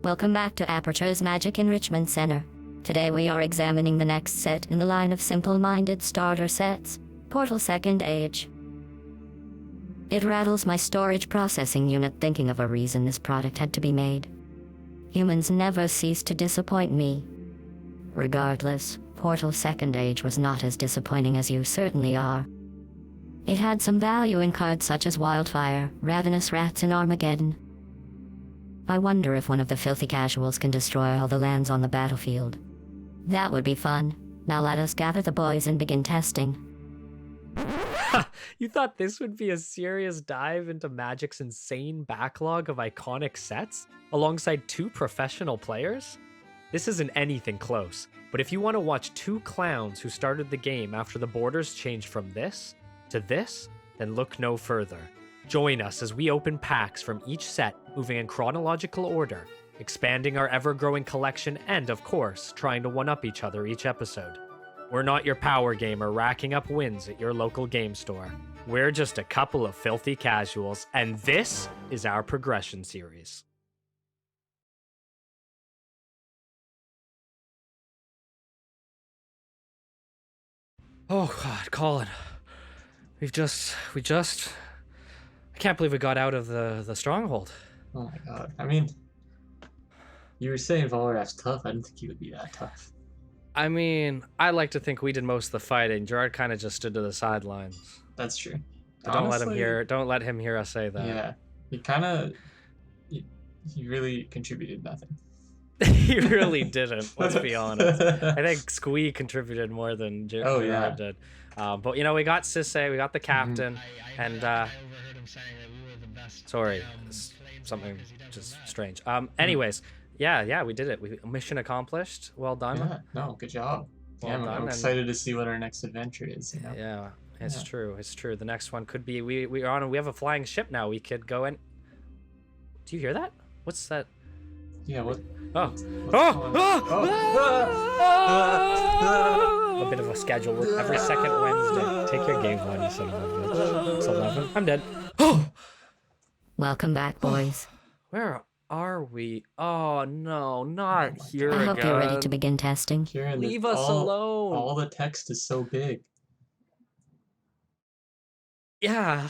Welcome back to Aperture's Magic Enrichment Center. Today we are examining the next set in the line of simple-minded starter sets, Portal Second Age. It rattles my storage processing unit thinking of a reason this product had to be made. Humans never cease to disappoint me. Regardless, Portal Second Age was not as disappointing as you certainly are. It had some value in cards such as Wildfire, Ravenous Rats, and Armageddon. I wonder if one of the filthy casuals can destroy all the lands on the battlefield. That would be fun. Now let us gather the boys and begin testing. You thought this would be a serious dive into Magic's insane backlog of iconic sets, alongside 2 professional players? This isn't anything close, but if you want to watch 2 clowns who started the game after the borders changed from this to this, then look no further. Join us as we open packs from each set, moving in chronological order, expanding our ever-growing collection, and, of course, trying to one-up each other each episode. We're not your power gamer racking up wins at your local game store. We're just a couple of filthy casuals, and this is our progression series. Oh God, Colin. We just... I can't believe we got out of the Stronghold. Oh my God. I mean, you were saying Volrath's tough. I didn't think he would be that tough. I mean, I like to think we did most of the fighting. Gerard kind of just stood to the sidelines. That's true. But don't let him hear us say that. Yeah. He really contributed nothing. He really didn't, let's be honest. I think Squee contributed more than Gerard did. But you know, we got Sisay, we got the captain, and I overheard him saying that we were the best. Sorry, something just strange. Anyways, yeah, we did it. Mission accomplished. Well done. Yeah, no, good job. Well done, I'm excited to see what our next adventure is. You know? Yeah, it's true. It's true. The next one could be we have a flying ship now. We could go in. Do you hear that? What's that? Yeah. What? A bit of a schedule. We're every second Wednesday. Take your game one, you son of a bitch. It's 11. I'm dead. Welcome back, boys. Where are we? Oh no, not here I again. hope you're ready to begin testing. Kieran, Leave us alone. All the text is so big. Yeah,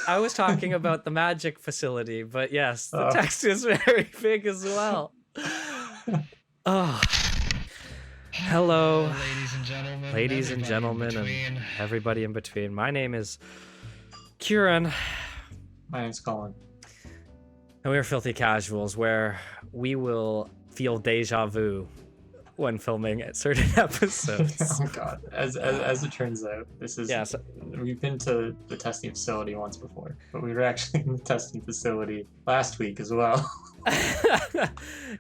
I was talking about the magic facility, but yes, the text is very big as well. Oh. Hello, ladies and gentlemen, and everybody in between. My name is Kieran. My name's Colin. And we're Filthy Casuals, where we will feel deja vu when filming at certain episodes. Oh God! As it turns out, this is we've been to the testing facility once before, but we were actually in the testing facility last week as well.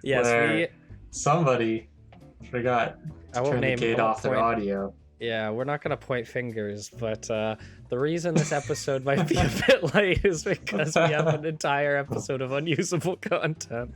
Yes, somebody forgot to turn the gate off their audio. Yeah, we're not gonna point fingers, but the reason this episode might be a bit late is because we have an entire episode of unusable content.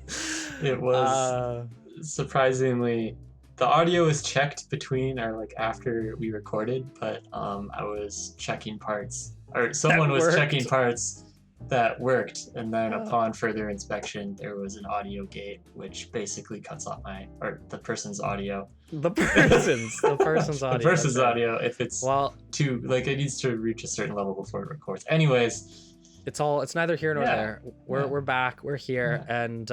It was surprisingly. The audio was checked between or after we recorded, but I was checking parts, or someone was checking parts that worked, and then upon further inspection, there was an audio gate, which basically cuts off the person's audio. The person's audio. The person's audio, if it's it needs to reach a certain level before it records. Anyways, it's neither here nor there. We're back. We're here, and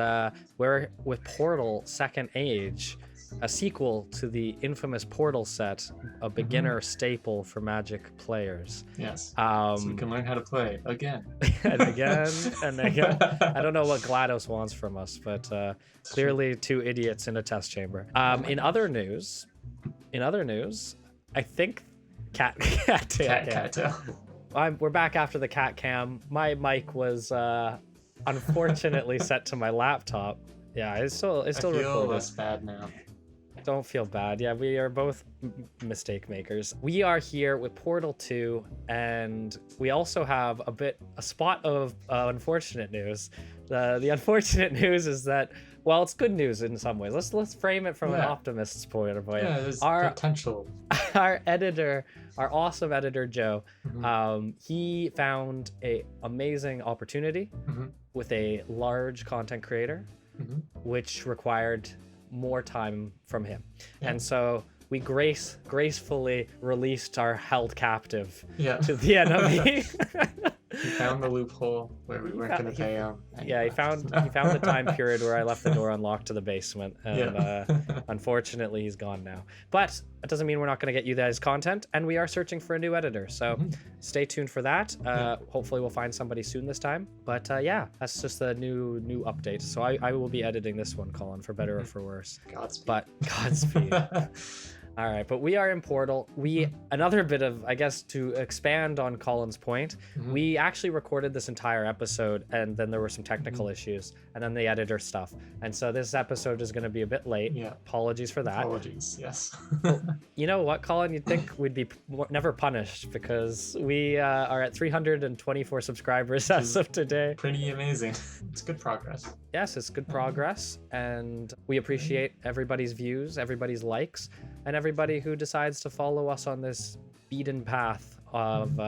we're with Portal Second Age, a sequel to the infamous Portal set, a beginner staple for Magic players. Yes. So we can learn how to play again. and again and again. I don't know what GLaDOS wants from us, but clearly 2 idiots in a test chamber. In other news, I think cat tail. We're back after the cat cam. My mic was unfortunately set to my laptop. Yeah, it's still I feel recorded. less bad now. Don't feel bad. Yeah, we are both mistake makers. We are here with Portal 2, and we also have a spot of unfortunate news. The unfortunate news is that, well, it's good news in some ways. Let's frame it from an optimist's point of view. Yeah, there's potential. Our editor, our awesome editor Joe, he found a amazing opportunity with a large content creator which required more time from him. Yeah. And so we gracefully released our held captive Yeah. to the enemy. He found the loophole where we weren't going to pay him. Yeah, he found the time period where I left the door unlocked to the basement, and Yeah. Unfortunately he's gone now. But that doesn't mean we're not going to get you guys content, and we are searching for a new editor, so stay tuned for that. Hopefully we'll find somebody soon this time. But yeah, that's just the new update. So I will be editing this one, Colin, for better or for worse. Godspeed. But Godspeed. All right, but we are in Portal. Another bit of, I guess, to expand on Colin's point, we actually recorded this entire episode, and then there were some technical issues, and then the editor stuff. And so this episode is going to be a bit late. Yeah. Apologies for that. Apologies, yes. You know what, Colin? You'd think we'd be never punished, because we are at 324 subscribers as of today. Pretty amazing. It's good progress. Yes, it's good progress, and we appreciate everybody's views, everybody's likes, and everybody who decides to follow us on this beaten path of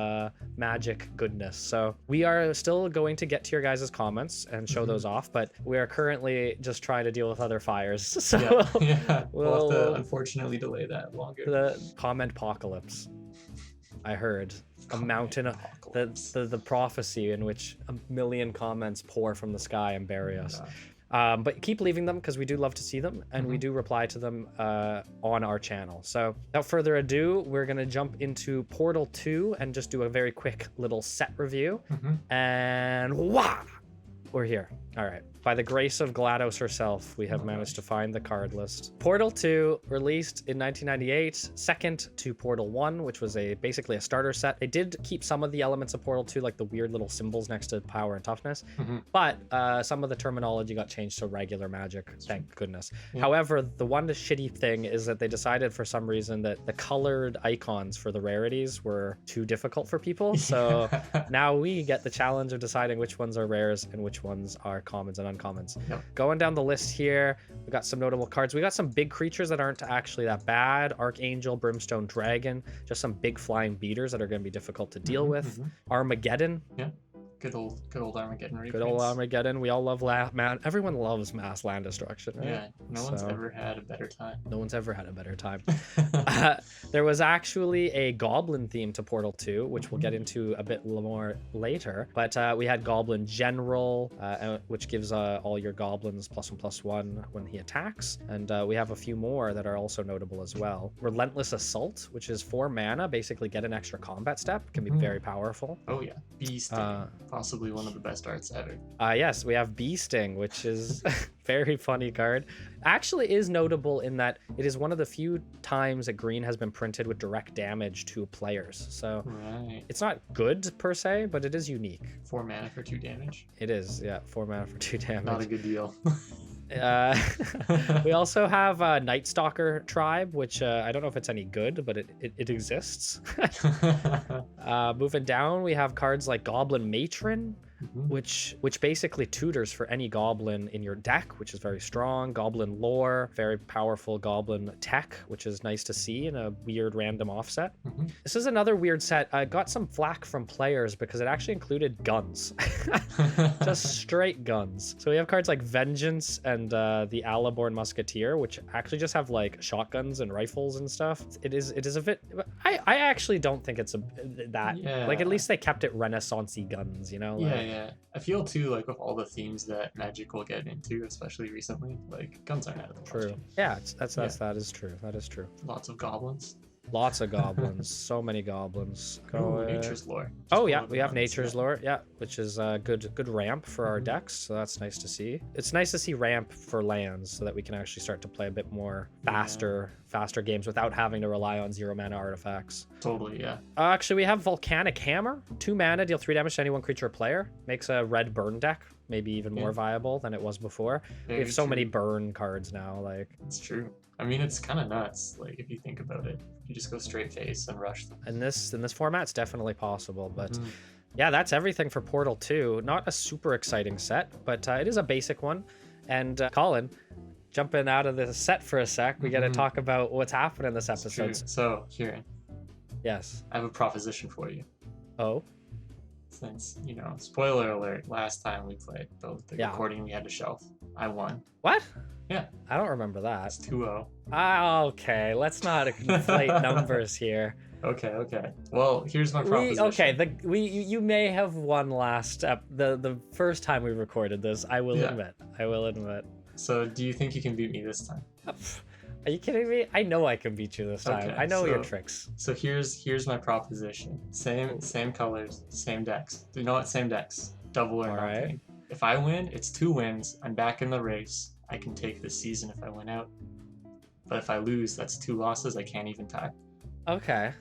magic goodness. So we are still going to get to your guys' comments and show those off, but we are currently just trying to deal with other fires. So We'll have to unfortunately delay that longer. The comment apocalypse. I heard a mountain of the prophecy in which 1 million comments pour from the sky and bury us. But keep leaving them, because we do love to see them, and we do reply to them on our channel. So without further ado, we're going to jump into Portal 2 and just do a very quick little set review. And we're here. All right. By the grace of GLaDOS herself, we have managed to find the card list. Portal 2, released in 1998, second to Portal 1, which was basically a starter set. They did keep some of the elements of Portal 2, like the weird little symbols next to power and toughness, but some of the terminology got changed to regular magic, thank goodness. However, the one shitty thing is that they decided for some reason that the colored icons for the rarities were too difficult for people, so now we get the challenge of deciding which ones are rares and which ones are commons and uncommons. Going down the list here, we got some notable cards. We got some big creatures that aren't actually that bad. Archangel, Brimstone, Dragon, just some big flying beaters that are going to be difficult to deal with. Armageddon. Yeah. Good old Armageddon reprints. Good old Armageddon. We all love everyone loves mass land destruction, right? Yeah, no one's ever had a better time. No one's ever had a better time. There was actually a Goblin theme to Portal 2, which we'll get into a bit more later. But we had Goblin General, which gives all your goblins +1/+1 when he attacks. And we have a few more that are also notable as well. Relentless Assault, which is 4 mana, basically get an extra combat step, can be very powerful. Oh yeah, Beast. Possibly one of the best arts ever. Yes, we have Bee Sting, which is very funny card. Actually is notable in that it is one of the few times that green has been printed with direct damage to players. So it's not good per se, but it is unique. 4 mana for 2 damage. It is, yeah, 4 mana for 2 damage. Not a good deal. We also have Night Stalker Tribe, which I don't know if it's any good, but it exists. Moving down, we have cards like Goblin Matron, which basically tutors for any goblin in your deck, which is very strong. Goblin Lore, very powerful goblin tech, which is nice to see in a weird random offset. This is another weird set. I got some flack from players because it actually included guns. Just straight guns. So we have cards like Vengeance and the Alaborn Musketeer, which actually just have like shotguns and rifles and stuff. It is a bit, I actually don't think it's like, at least they kept it Renaissance-y guns, you know? Yeah. I feel too, like, with all the themes that Magic will get into, especially recently, like, guns aren't out of the question. Yeah, that is true. That is true. Lots of goblins. Lots of goblins. So many goblins. Nature's Lore. We have Nature's Lore, which is a good ramp for our decks, so that's nice to see. It's nice to see ramp for lands so that we can actually start to play a bit more faster games without having to rely on 0 mana artifacts. Totally, yeah. Actually, we have Volcanic Hammer. 2 mana, deal 3 damage to any one creature or player. Makes a red burn deck maybe even more viable than it was before. We have so many burn cards now, like. It's true. I mean, it's kind of nuts, like, if you think about it. You just go straight face and rush them. In this format, it's definitely possible, but yeah, that's everything for Portal 2. Not a super exciting set, but it is a basic one. And Colin, jumping out of the set for a sec, we got to talk about what's happening this episode. So, Kieran. Yes. I have a proposition for you. Oh? Since, spoiler alert, last time we played, the recording we had to shelf. I won. What? Yeah. I don't remember that. It's 2-0. Ah, okay. Let's not conflate numbers here. Okay. Well, here's my proposition. You may have won last the first time we recorded this. I will admit. So, do you think you can beat me this time? Are you kidding me? I know I can beat you this time. Okay, I know your tricks. So here's my proposition. Same colors, same decks. You know what? Same decks. Double or nothing. Right. If I win, it's 2 wins. I'm back in the race. I can take this season if I win out. But if I lose, that's 2 losses. I can't even tie. Okay.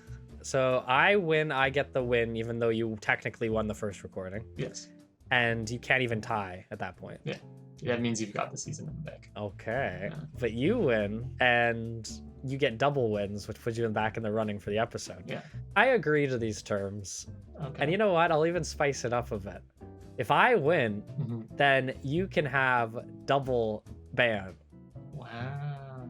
So I win, I get the win, even though you technically won the first recording. Yes. And you can't even tie at that point. Yeah. That means you've got the season in the bag. Okay. Yeah. But you win, and you get double wins, which puts you back in the running for the episode. Yeah. I agree to these terms. Okay. And you know what? I'll even spice it up a bit. If I win, then you can have double ban. Wow.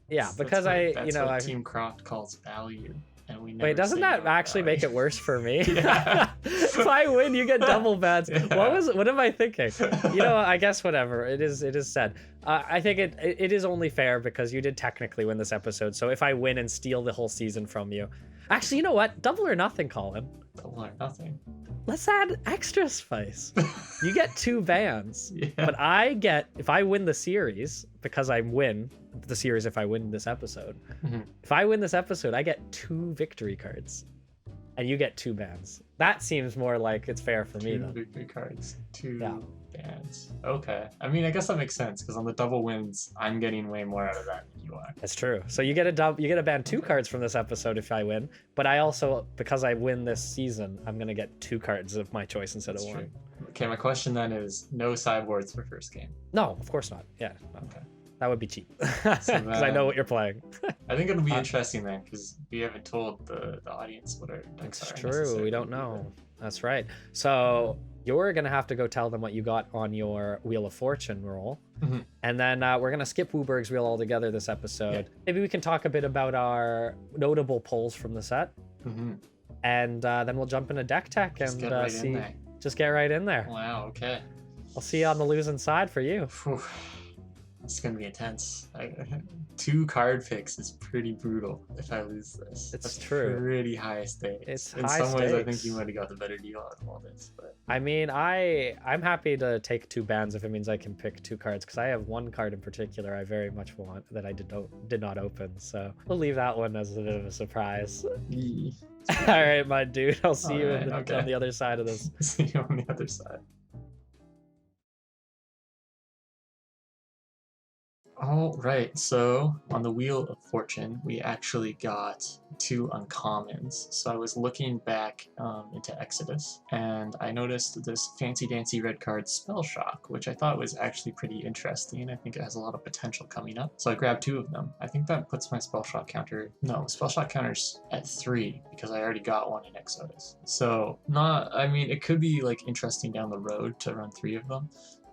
Yeah, because that's what Team Croft calls value. And we never Wait, doesn't that actually make it worse for me? Yeah. If I win, you get double bans. Yeah. What am I thinking? You know, I guess whatever. It is said. I think it is only fair because you did technically win this episode. So if I win and steal the whole season from you, actually, you know what? Double or nothing, Colin. Double or nothing. Let's add extra spice. You get 2 bans, Yeah. but I get, if I win the series, because I win the series if I win this episode. If I win this episode, I get 2 victory cards, and you get 2 bans. That seems more like it's fair for me, 2 then. victory cards, 2 bans. Okay. I mean, I guess that makes sense because on the double wins, I'm getting way more out of that than you are. That's true. So you get a ban 2 cards from this episode if I win, but I also, because I win this season, I'm gonna get 2 cards of my choice instead of 1. True. Okay, my question then is no sideboards for first game. No, of course not. Yeah. No. Okay. That would be cheap because I know what you're playing. I think it'll be interesting then because we haven't told the audience what our decks are. That's true. We don't know. That's right. So you're going to have to go tell them what you got on your Wheel of Fortune roll. And then we're going to skip Wooburg's Wheel altogether this episode. Yeah. Maybe we can talk a bit about our pulls from the set. And then we'll jump into deck tech and see. Just get right in there. Wow, okay. I'll see you on the losing side for you. It's gonna be intense. 2 card picks is pretty brutal if I lose this. That's true. Pretty high stakes. It's in high some ways, stakes. I think you might have got the better deal out of all this. But I mean, I'm happy to take 2 bans if it means I can pick 2 cards because I have 1 card in particular I very much want that I did not open. So we'll leave that one as a bit of a surprise. All right, my dude. I'll see you on the other side of this. See you on the other side. All right, so on the Wheel of Fortune, we actually got 2 uncommons. So I was looking back into Exodus, and I noticed this fancy-dancy red card, Spell Shock, which I thought was actually pretty interesting. I think it has a lot of potential coming up. So I grabbed 2 of them. I think that puts my Spell Shock counter... No, Spell Shock counter's at 3, because I already got 1 in Exodus. So, I mean, it could be, like, interesting down the road to run 3 of them.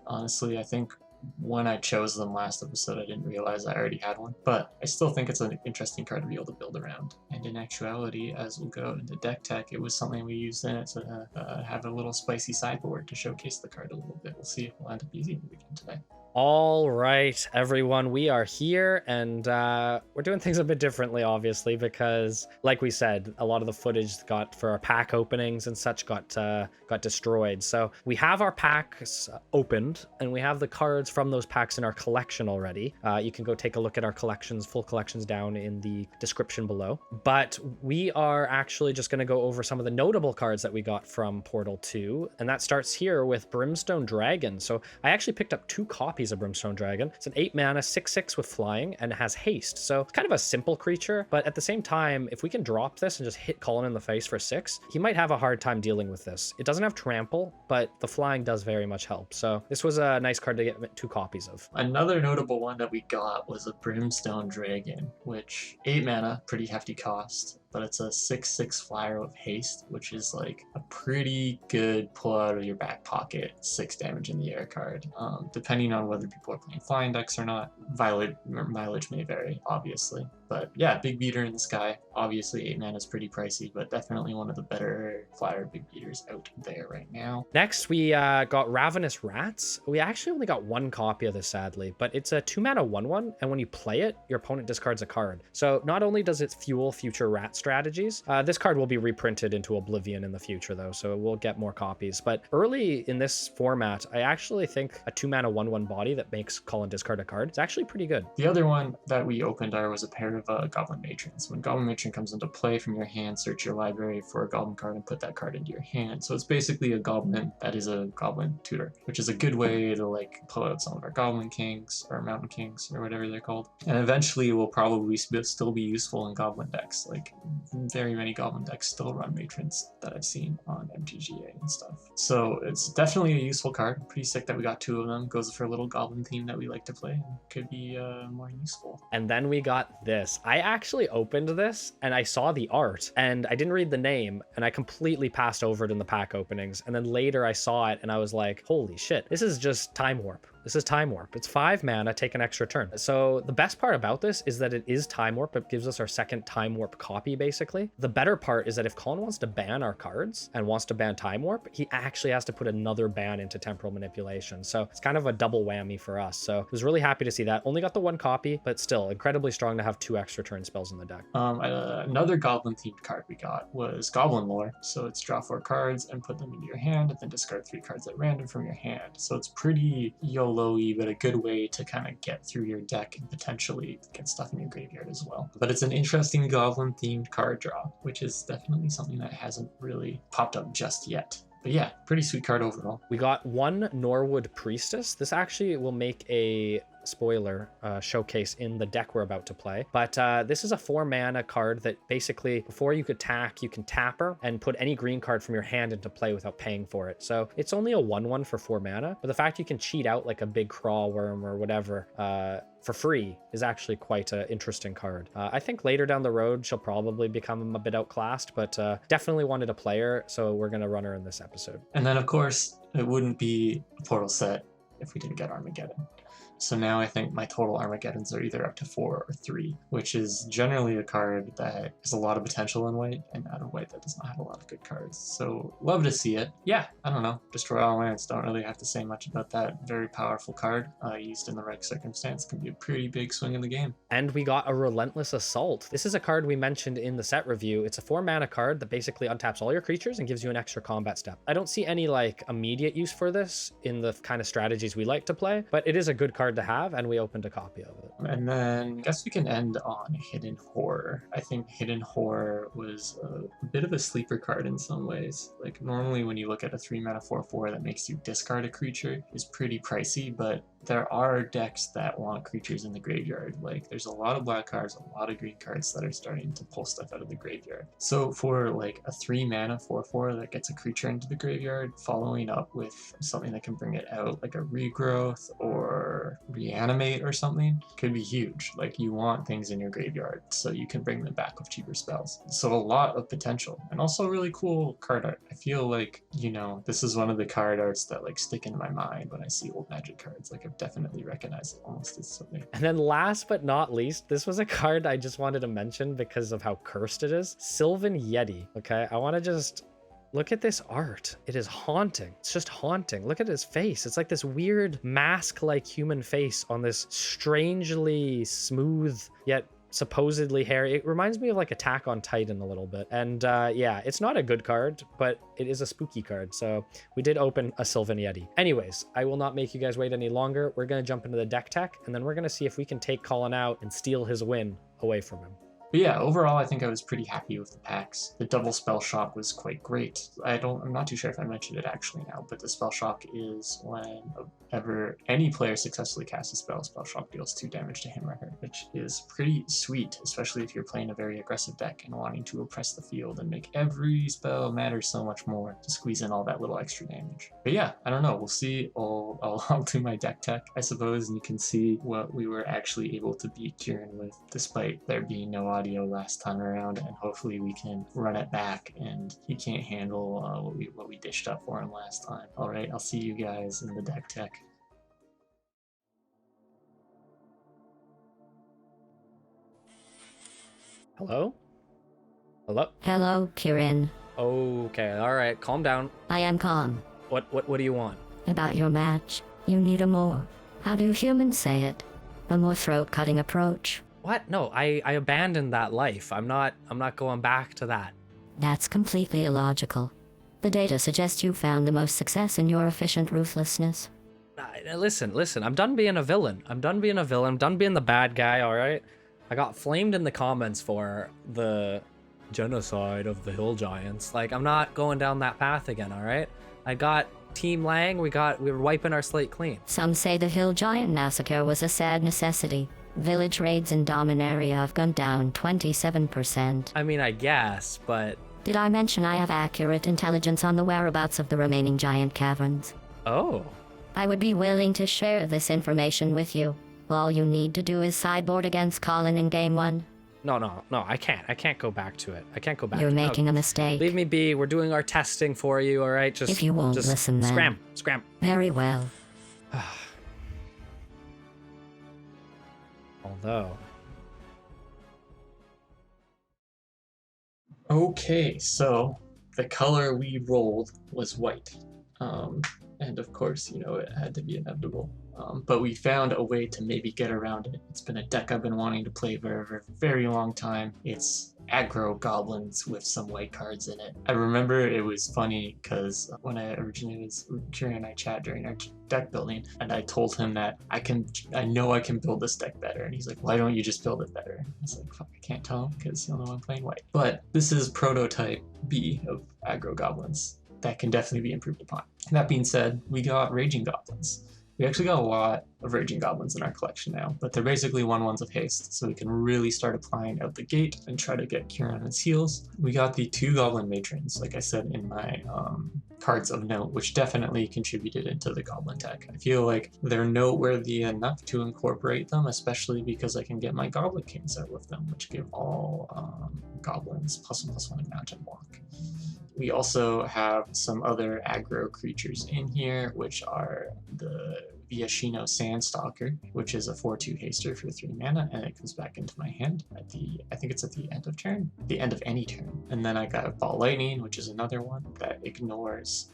Honestly, I think when I chose them last episode, I didn't realize I already had 1, but I still think it's an interesting card to be able to build around. And in actuality, as we'll go into deck tech, it was something we used in it to have a little spicy sideboard to showcase the card a little bit. We'll see if we'll end up using it again today. All right, everyone, we are here, and we're doing things a bit differently, obviously, because, like we said, a lot of the footage for our pack openings and such got destroyed. So we have our packs opened, and we have the cards from those packs in our collection already. You can go take a look at our collections, full collections down in the description below. But we are actually just going to go over some of the notable cards that we got from Portal 2, and that starts here with Brimstone Dragon. So I actually picked up 2 copies of Brimstone Dragon. It's an 8 mana 6/6 with flying and it has haste. So it's kind of a simple creature, but at the same time, if we can drop this and just hit Colin in the face for 6, he might have a hard time dealing with this. It doesn't have trample, but the flying does very much help. So this was a nice card to get 2 copies of. Another notable one that we got was a Brimstone Dragon, which 8 mana, pretty hefty cost. But it's a 6/6 flyer with haste, which is like a pretty good pull out of your back pocket 6 damage in the air card. Depending on whether people are playing flying decks or not, mileage may vary, obviously. But yeah, big beater in the sky. Obviously 8 mana is pretty pricey, but definitely one of the better flyer big beaters out there right now. Next, we got Ravenous Rats. We actually only got one copy of this, sadly, but it's a 2 mana 1/1, and when you play it, your opponent discards a card. So not only does it fuel future rat strategies, this card will be reprinted into Oblivion in the future, though, so it will get more copies. But early in this format, I actually think a 2 mana 1/1 body that makes Colin discard a card is actually pretty good. The other one that we opened was a pair of Goblin Matrons. When Goblin Matron comes into play from your hand, search your library for a Goblin card and put that card into your hand. So it's basically a Goblin that is a Goblin tutor, which is a good way to like pull out some of our Goblin Kings or Mountain Kings or whatever they're called. And eventually will probably still be useful in Goblin decks. Like very many Goblin decks still run Matrons that I've seen on MTGA and stuff. So it's definitely a useful card. Pretty sick that we got 2 of them. Goes for a little Goblin theme that we like to play. And could be more useful. And then we got this. I actually opened this and I saw the art and I didn't read the name and I completely passed over it in the pack openings. And then later I saw it and I was like, holy shit, this is just Time Warp. This is Time Warp. It's 5 mana, take an extra turn. So the best part about this is that it is Time Warp. It gives us our second Time Warp copy, basically. The better part is that if Colin wants to ban our cards and wants to ban Time Warp, he actually has to put another ban into Temporal Manipulation. So it's kind of a double whammy for us. So I was really happy to see that. Only got the 1 copy, but still incredibly strong to have 2 extra turn spells in the deck. Another Goblin themed card we got was Goblin Lore. So it's draw 4 cards and put them into your hand and then discard 3 cards at random from your hand. So it's pretty YOLO-y, but a good way to kind of get through your deck and potentially get stuff in your graveyard as well. But it's an interesting Goblin themed card draw, which is definitely something that hasn't really popped up just yet. But yeah, pretty sweet card overall. We got 1 Norwood Priestess. This actually will make a spoiler showcase in the deck we're about to play, but this is a 4 mana card that basically before you could attack, you can tap her and put any green card from your hand into play without paying for it. So it's only a 1/1 for 4 mana, but the fact you can cheat out like a big crawl worm or whatever for free is actually quite an interesting card. I think later down the road she'll probably become a bit outclassed, but definitely wanted a player, so we're gonna run her in this episode. And then of course it wouldn't be a Portal set if we didn't get Armageddon. So now I think my total Armageddons are either up to 4 or 3, which is generally a card that has a lot of potential in white, and out of white that does not have a lot of good cards. So love to see it. Yeah, I don't know. Destroy all lands. Don't really have to say much about that. Very powerful card. Used in the right circumstance can be a pretty big swing in the game. And we got a Relentless Assault. This is a card we mentioned in the set review. It's a 4 mana card that basically untaps all your creatures and gives you an extra combat step. I don't see any like immediate use for this in the kind of strategies we like to play, but it is a good card to have, and we opened a copy of it. And then I guess we can end on Hidden Horror. I think Hidden Horror was a bit of a sleeper card in some ways. Like normally when you look at a 3 mana 4/4 that makes you discard a creature is pretty pricey, but there are decks that want creatures in the graveyard. Like there's a lot of black cards, a lot of green cards that are starting to pull stuff out of the graveyard. So for like a 3 mana 4/4 that gets a creature into the graveyard, following up with something that can bring it out, like a Regrowth or Reanimate or something, could be huge. Like you want things in your graveyard so you can bring them back with cheaper spells. So a lot of potential, and also really cool card art. I feel like, you know, this is one of the card arts that like stick in my mind when I see old Magic cards. Like I've definitely recognized it almost instantly. And then last but not least, this was a card I just wanted to mention because of how cursed it is. Sylvan Yeti. Okay, I want to just look at this art. It is haunting. It's just haunting. Look at his face. It's like this weird mask-like human face on this strangely smooth yet supposedly hairy. It reminds me of like Attack on Titan a little bit. And yeah, it's not a good card, but it is a spooky card. So we did open a Sylvan Yeti. Anyways, I will not make you guys wait any longer. We're going to jump into the deck tech, and then we're going to see if we can take Colin out and steal his win away from him. But yeah, overall, I think I was pretty happy with the packs. The double spell shock was quite great. I'm not too sure if I mentioned it actually now, but the spell shock is whenever any player successfully casts a spell shock deals 2 damage to him or her, which is pretty sweet, especially if you're playing a very aggressive deck and wanting to oppress the field and make every spell matter so much more to squeeze in all that little extra damage. But yeah, I don't know. We'll see. I'll do my deck tech, I suppose, and you can see what we were actually able to beat Kieran with, despite there being no audio last time around, and hopefully we can run it back and he can't handle what we dished up for him last time. Alright, I'll see you guys in the deck tech. Hello? Hello? Hello, Kirin. Okay, alright, calm down. I am calm. What do you want? About your match, you need a more, how do humans say it? A more throat-cutting approach. What? No, I abandoned that life. I'm not going back to that. That's completely illogical. The data suggests you found the most success in your efficient ruthlessness. Listen, I'm done being a villain. I'm done being the bad guy, alright? I got flamed in the comments for the genocide of the hill giants. Like, I'm not going down that path again, alright? I got Team Lang, we were wiping our slate clean. Some say the hill giant massacre was a sad necessity. Village raids in Dominaria have gone down 27%. I mean, I guess, but... Did I mention I have accurate intelligence on the whereabouts of the remaining giant caverns? Oh. I would be willing to share this information with you. All you need to do is sideboard against Colin in Game 1. No, I can't. I can't go back to it. I can't go back. You're making a mistake. Leave me be. We're doing our testing for you, alright? Just if you won't listen then. Scram. Very well. Although... Okay, so the color we rolled was white. And of course, you know, it had to be inevitable. But we found a way to maybe get around it. It's been a deck I've been wanting to play for a very long time. It's aggro goblins with some white cards in it. I remember it was funny because when I originally was Kieran and I chat during our deck building, and I told him that I know I can build this deck better, and he's like, why don't you just build it better? I was like, fuck, I can't tell him because he'll know I'm playing white. But this is prototype B of aggro goblins that can definitely be improved upon. That being said, we got raging goblins. We actually got a lot of raging goblins in our collection now, but they're basically 1/1s of haste, so we can really start applying out the gate and try to get Kieran on his heels. We got the 2 goblin matrons, like I said in my cards of note, which definitely contributed into the goblin deck. I feel like they're noteworthy enough to incorporate them, especially because I can get my goblin kings out with them, which give all goblins +1/+1 in mount and block. We also have some other aggro creatures in here, which are the Viashino Sandstalker, which is a 4/2 haster for 3 mana, and it comes back into my hand at I think it's at the end of turn? The end of any turn. And then I got Ball Lightning, which is another one that ignores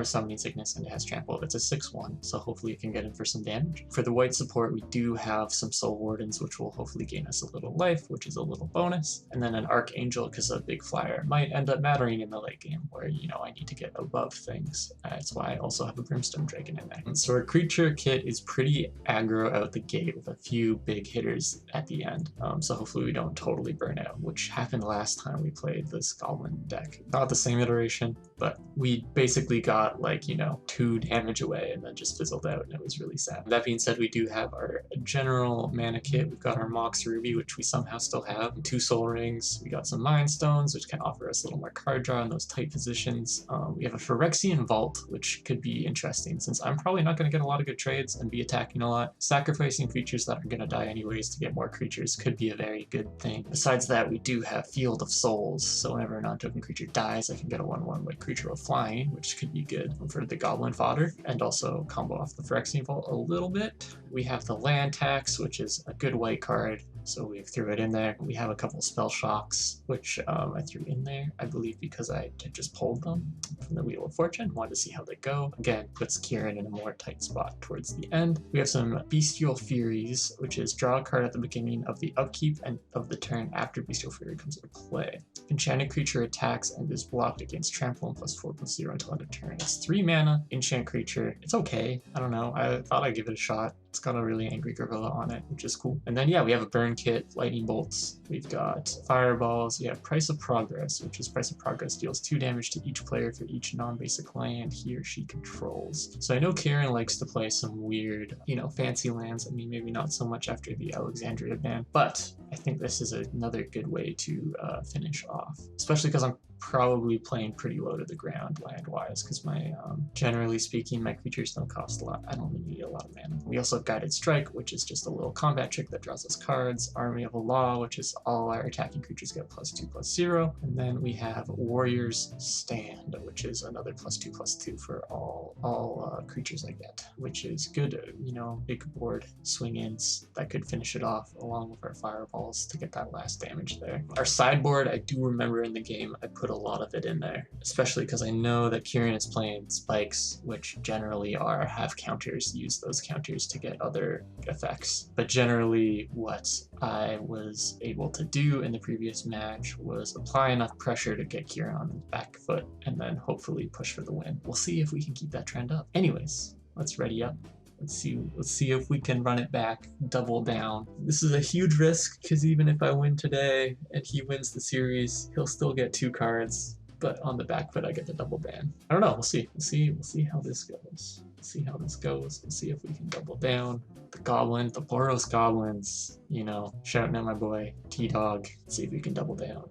Summoning Sickness and it has Trample. It's a 6/1, so hopefully it can get in for some damage. For the white support, we do have some Soul Wardens, which will hopefully gain us a little life, which is a little bonus. And then an Archangel, because a big flyer might end up mattering in the late game, where, you know, I need to get above things. That's why I also have a Brimstone Dragon in there. And so our creature kit is pretty aggro out the gate with a few big hitters at the end. So hopefully we don't totally burn out, which happened last time we played this Goblin deck. Not the same iteration, but we basically got, like, you know, 2 damage away and then just fizzled out, and it was really sad. That being said, we do have our general mana kit. We've got our Mox Ruby, which we somehow still have, 2 Soul Rings. We got some Mind Stones, which can offer us a little more card draw in those tight positions. We have a Phyrexian Vault, which could be interesting since I'm probably not going to get a lot of good trades and be attacking a lot. Sacrificing creatures that are going to die anyways to get more creatures could be a very good thing. Besides that, we do have Field of Souls, so whenever a non-token creature dies, I can get a 1/1 white creature with flying, which could be good for the Goblin fodder, and also combo off the Phyrexian Vault a little bit. We have the Land Tax, which is a good white card, so we threw it in there. We have a couple Spell Shocks, which I threw in there, I believe because I just pulled them from the Wheel of Fortune. Wanted to see how they go. Again, puts Kieran in a more tight spot towards the end. We have some Bestial Furies, which is draw a card at the beginning of the upkeep and of the turn after Bestial Fury comes into play. Enchanted creature attacks and is blocked against trample and +4/+0 until end of turn. It's 3 mana, enchant creature. It's okay. I don't know. I thought I'd give it a shot. It's got a really angry gorilla on it, which is cool. And then, yeah, we have a burn kit, lightning bolts. We've got fireballs. We have Price of Progress, which is Price of Progress deals 2 damage to each player for each non-basic land he or she controls. So I know Kieran likes to play some weird, you know, fancy lands. I mean, maybe not so much after the Alexandria ban, but I think this is another good way to finish off, especially because I'm probably playing pretty low to the ground land-wise, because my, generally speaking, my creatures don't cost a lot. I don't really need a lot of mana. We also have Guided Strike, which is just a little combat trick that draws us cards. Army of the Law, which is all our attacking creatures get +2/+0. And then we have Warrior's Stand, which is another +2/+2 for all creatures I get, which is good, you know, big board swing-ins that could finish it off along with our fireballs to get that last damage there. Our sideboard, I do remember in the game, I put a lot of it in there, especially because I know that Kieran is playing spikes, which generally have counters, use those counters to get other effects. But generally what I was able to do in the previous match was apply enough pressure to get Kieran on the back foot and then hopefully push for the win. We'll see if we can keep that trend up. Anyways, let's ready up. Let's see if we can run it back, double down. This is a huge risk, because even if I win today and he wins the series, he'll still get 2 cards, but on the back foot I get the double ban. I don't know, we'll see. We'll see how this goes. We'll see if we can double down. The Goblin, the Boros Goblins, you know, shouting at my boy T-Dog. See if we can double down.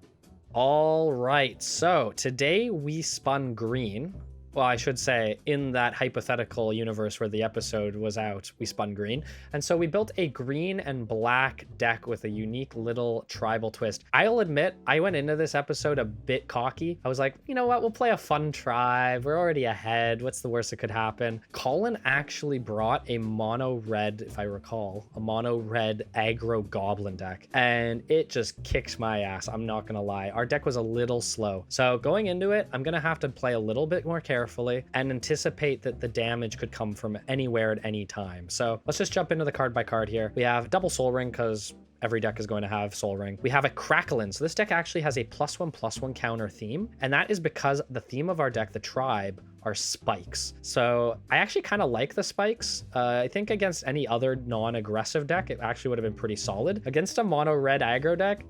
All right, so today we spun green. Well, I should say, in that hypothetical universe where the episode was out, we spun green. And so we built a green and black deck with a unique little tribal twist. I'll admit, I went into this episode a bit cocky. I was like, you know what, we'll play a fun tribe. We're already ahead. What's the worst that could happen? Colin actually brought a mono red, if I recall, a mono red aggro goblin deck. And it just kicks my ass. I'm not going to lie. Our deck was a little slow. So going into it, I'm going to have to play a little bit more carefully and anticipate that the damage could come from anywhere at any time. So let's just jump into the card by card here. We have double Soul Ring, because every deck is going to have Soul Ring. We have a Cracklin. So this deck actually has a +1/+1 counter theme, and that is because the theme of our deck, the tribe, are spikes. So I actually kind of like the spikes. I think against any other non-aggressive deck, it actually would have been pretty solid. Against a mono red aggro deck,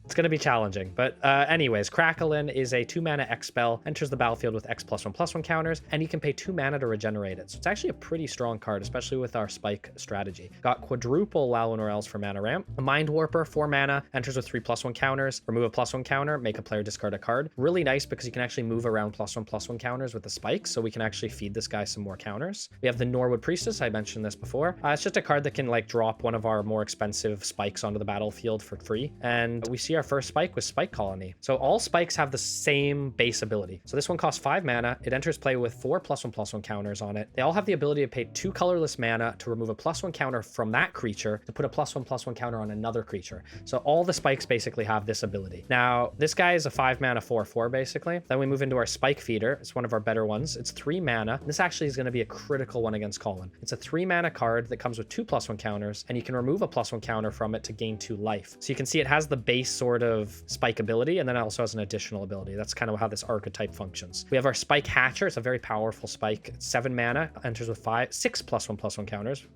it's going to be challenging. But anyways, Cracklin is a 2-mana X spell, enters the battlefield with X +1/+1 counters, and you can pay 2 mana to regenerate it. So it's actually a pretty strong card, especially with our spike strategy. Got quadruple Wow and Else for mana ramp. A Mind Warper, 4 mana, enters with 3 +1 counters, remove a +1 counter, make a player discard a card. Really nice because you can actually move around +1/+1 counters with the spikes, so we can actually feed this guy some more counters. We have the Norwood Priestess, I mentioned this before. It's just a card that can like drop one of our more expensive spikes onto the battlefield for free. And we see our first spike with Spike Colony. So all spikes have the same base ability. So this one costs 5 mana. It enters play with 4 +1/+1 counters on it. They all have the ability to pay 2 colorless mana to remove a +1 counter from that creature to put a +1/+1 counter on another creature. So all the spikes basically have this ability. Now, this guy is a 5 mana 4/4 basically. Then we move into our Spike Feeder. It's one of our better ones. It's 3 mana. This actually is going to be a critical one against Colin. It's a 3 mana card that comes with 2 +1 counters, and you can remove a +1 counter from it to gain 2 life. So you can see it has the base sort of spike ability, and then it also has an additional ability. That's kind of how this archetype functions. We have our Spike Hatcher. It's a very powerful spike. It's 7 mana, enters with 6 +1/+1 counters,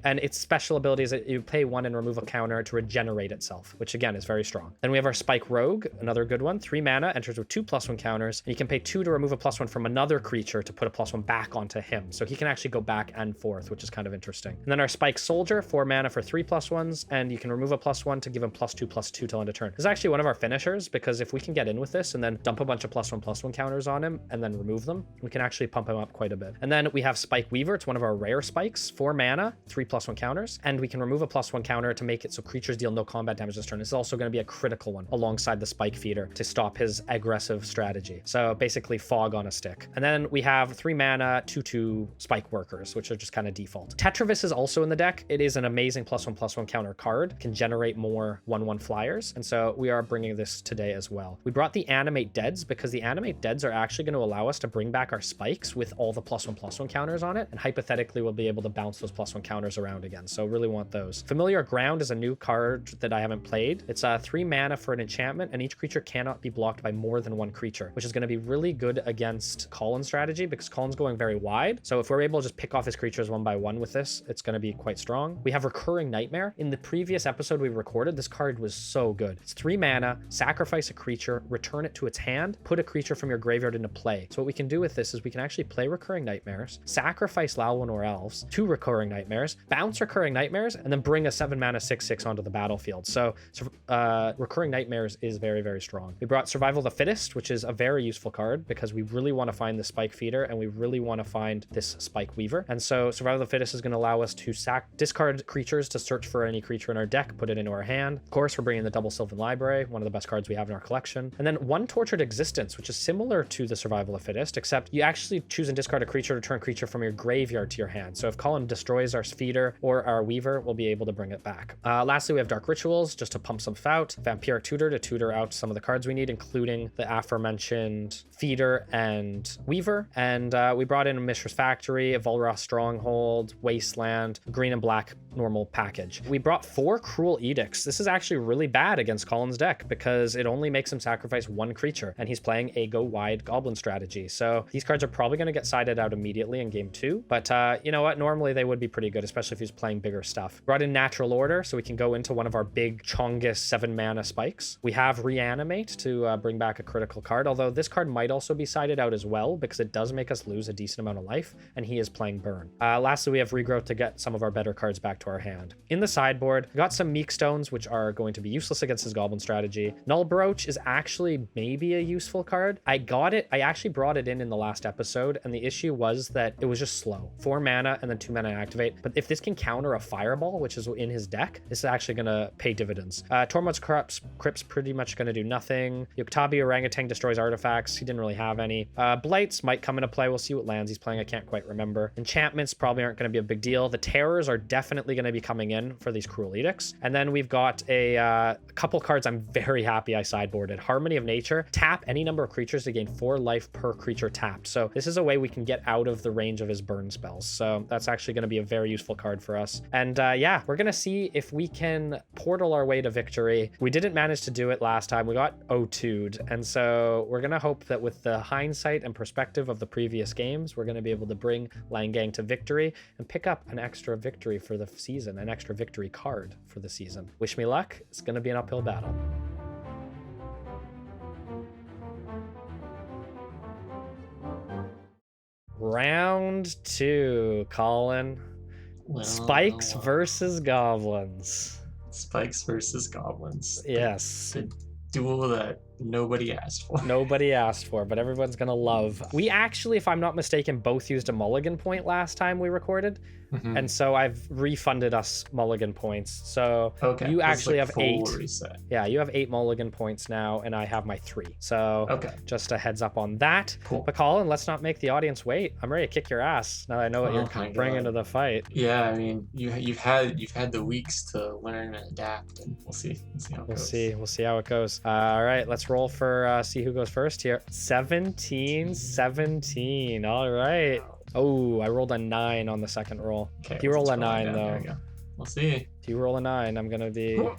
and its special ability is that you pay 1 and remove a counter to regenerate itself, which again is very strong. Then we have our Spike Rogue, another good one. 3 mana, enters with 2 +1 counters, and you can pay 2 to remove a +1 from another creature to put a +1 back onto him. So he can actually go back and forth, which is kind of interesting. And then our Spike Soldier, 4 mana for 3 +1s, and you can remove a +1 to give him +2/+2 till end of turn. This is actually one of our finishers, because if we can get in with this and then dump a bunch of +1/+1 counters on him and then remove them, we can actually pump him up quite a bit. And then we have Spike Weaver. It's one of our rare spikes, 4 mana, 3 +1 counters, and we can remove a +1 counter to make it so creatures deal no combat damage this turn. This is also going to be a critical one alongside the Spike Feeder to stop his aggressive strategy. So basically fog on a stick. And then we have 3 mana, 2/2 Spike Workers, which are just kind of default. Tetravis is also in the deck. It is an amazing +1/+1 counter card, can generate more 1/1 flyers, and so we are bringing this today as well. We brought the Animate Deads because the Animate Deads are actually going to allow us to bring back our spikes with all the +1/+1 counters on it, and hypothetically we'll be able to bounce those +1 counters around again, so really want those. Familiar Ground is a new card that I haven't played. It's 3 mana for an enchantment, and each creature cannot be blocked by more than 1 creature, which is going to be really good against Colin's strategy because Colin's going very wide. So if we're able to just pick off his creatures 1 by 1 with this, it's going to be quite strong. We have Recurring Nightmare. In the previous episode we recorded, this card was so good. It's 3 mana, sacrifice a creature, return it to its hand, put a creature from your graveyard into play. So what we can do with this is we can actually play Recurring Nightmares, sacrifice Lalwanor Elves, 2 Recurring Nightmares, bounce Recurring Nightmares, and then bring a 7 mana 6/6 onto the battlefield. So Recurring Nightmares is very, very strong. We brought Survival of the Fittest, which is a very useful card because we really want to find the Spike Feeder and we really want to find this Spike Weaver. And so Survival of the Fittest is going to allow us to discard creatures to search for any creature in our deck, put it into our hand. Of course, we're bringing the Double Sylvan Library, one of the best cards we have in our collection. And then 1 Tortured Existence, which is similar to the Survival of the Fittest, except you actually choose and discard a creature, return a creature from your graveyard to your hand. So if Colin destroys our Feeder or our Weaver, we'll be able to bring it back. Lastly, we have Dark Rituals, just to pump some out. Vampiric Tutor to tutor out some of the cards we need, including the aforementioned Feeder and Weaver. And we brought in a Mishra's Factory, a Volrath Stronghold, Wasteland, green and black normal package. We brought 4 Cruel Edicts. This is actually really bad against Colin's deck because it only makes him sacrifice 1 creature, and he's playing a go wide Goblin strategy. So these cards are probably going to get sided out immediately in game 2, but you know what? Normally they would be pretty good, especially if he's playing bigger stuff. Brought in Natural Order so we can go into one of our big Chongus 7 mana spikes. We have Reanimate to bring back a critical card, although this card might also be sided out as well because it does make us lose a decent amount of life, and he is playing Burn. Lastly, we have Regrowth to get some of our better cards back to our hand. In the sideboard, we got some Meek Stones, which are going to be useless against his Goblin strategy. Null Brooch is actually maybe a useful card. I actually brought it in the last episode, and the issue was that it was just slow. 4 mana and then 2 mana activate. But if this can counter a Fireball, which is in his deck, this is actually going to pay dividends. Tormod's Crypt's pretty much going to do nothing. Yoktabi Orangutan destroys artifacts. He didn't really have any. Blights might come into play. We'll see what lands he's playing. I can't quite remember. Enchantments probably aren't going to be a big deal. The Terrors are definitely going to be coming in for these Cruel Edicts. And then we've got a couple cards I'm very happy I sideboarded. Harmony of Nature. Tap any number of creatures to gain 4 life per creature tapped. So this is a way we can get out of the range of his burn spells. So that's actually going to be a very useful card for us. And yeah, we're going to see if we can portal our way to victory. We didn't manage to do it last time. We got O2'd. And so we're going to hope that with the hindsight and perspective of the previous games, we're going to be able to bring Langang to victory and pick up an extra victory for the season, an extra victory card for the season. Wish me luck. It's going to be an uphill battle. Round 2, Colin. Spikes versus Goblins. Spikes versus Goblins. Yes. The duel that nobody asked for. Nobody asked for, but everyone's gonna love. We actually, if I'm not mistaken, both used a mulligan point last time we recorded. And so I've refunded us mulligan points. So you actually have 8. Reset. Yeah, you have 8 mulligan points now, and I have my 3. So just a heads up on that. Cool. But Colin, let's not make the audience wait. I'm ready to kick your ass now that I know what you're bringing to the fight. Yeah, I mean, you've had the weeks to learn and adapt, and we'll see how it goes. We'll see how it goes. All right, let's roll for see who goes first here. 17-17. All right. Oh, I rolled a 9 on the second roll. Okay, if you roll a 9, though. We'll see. If you roll a 9, I'm going to be... All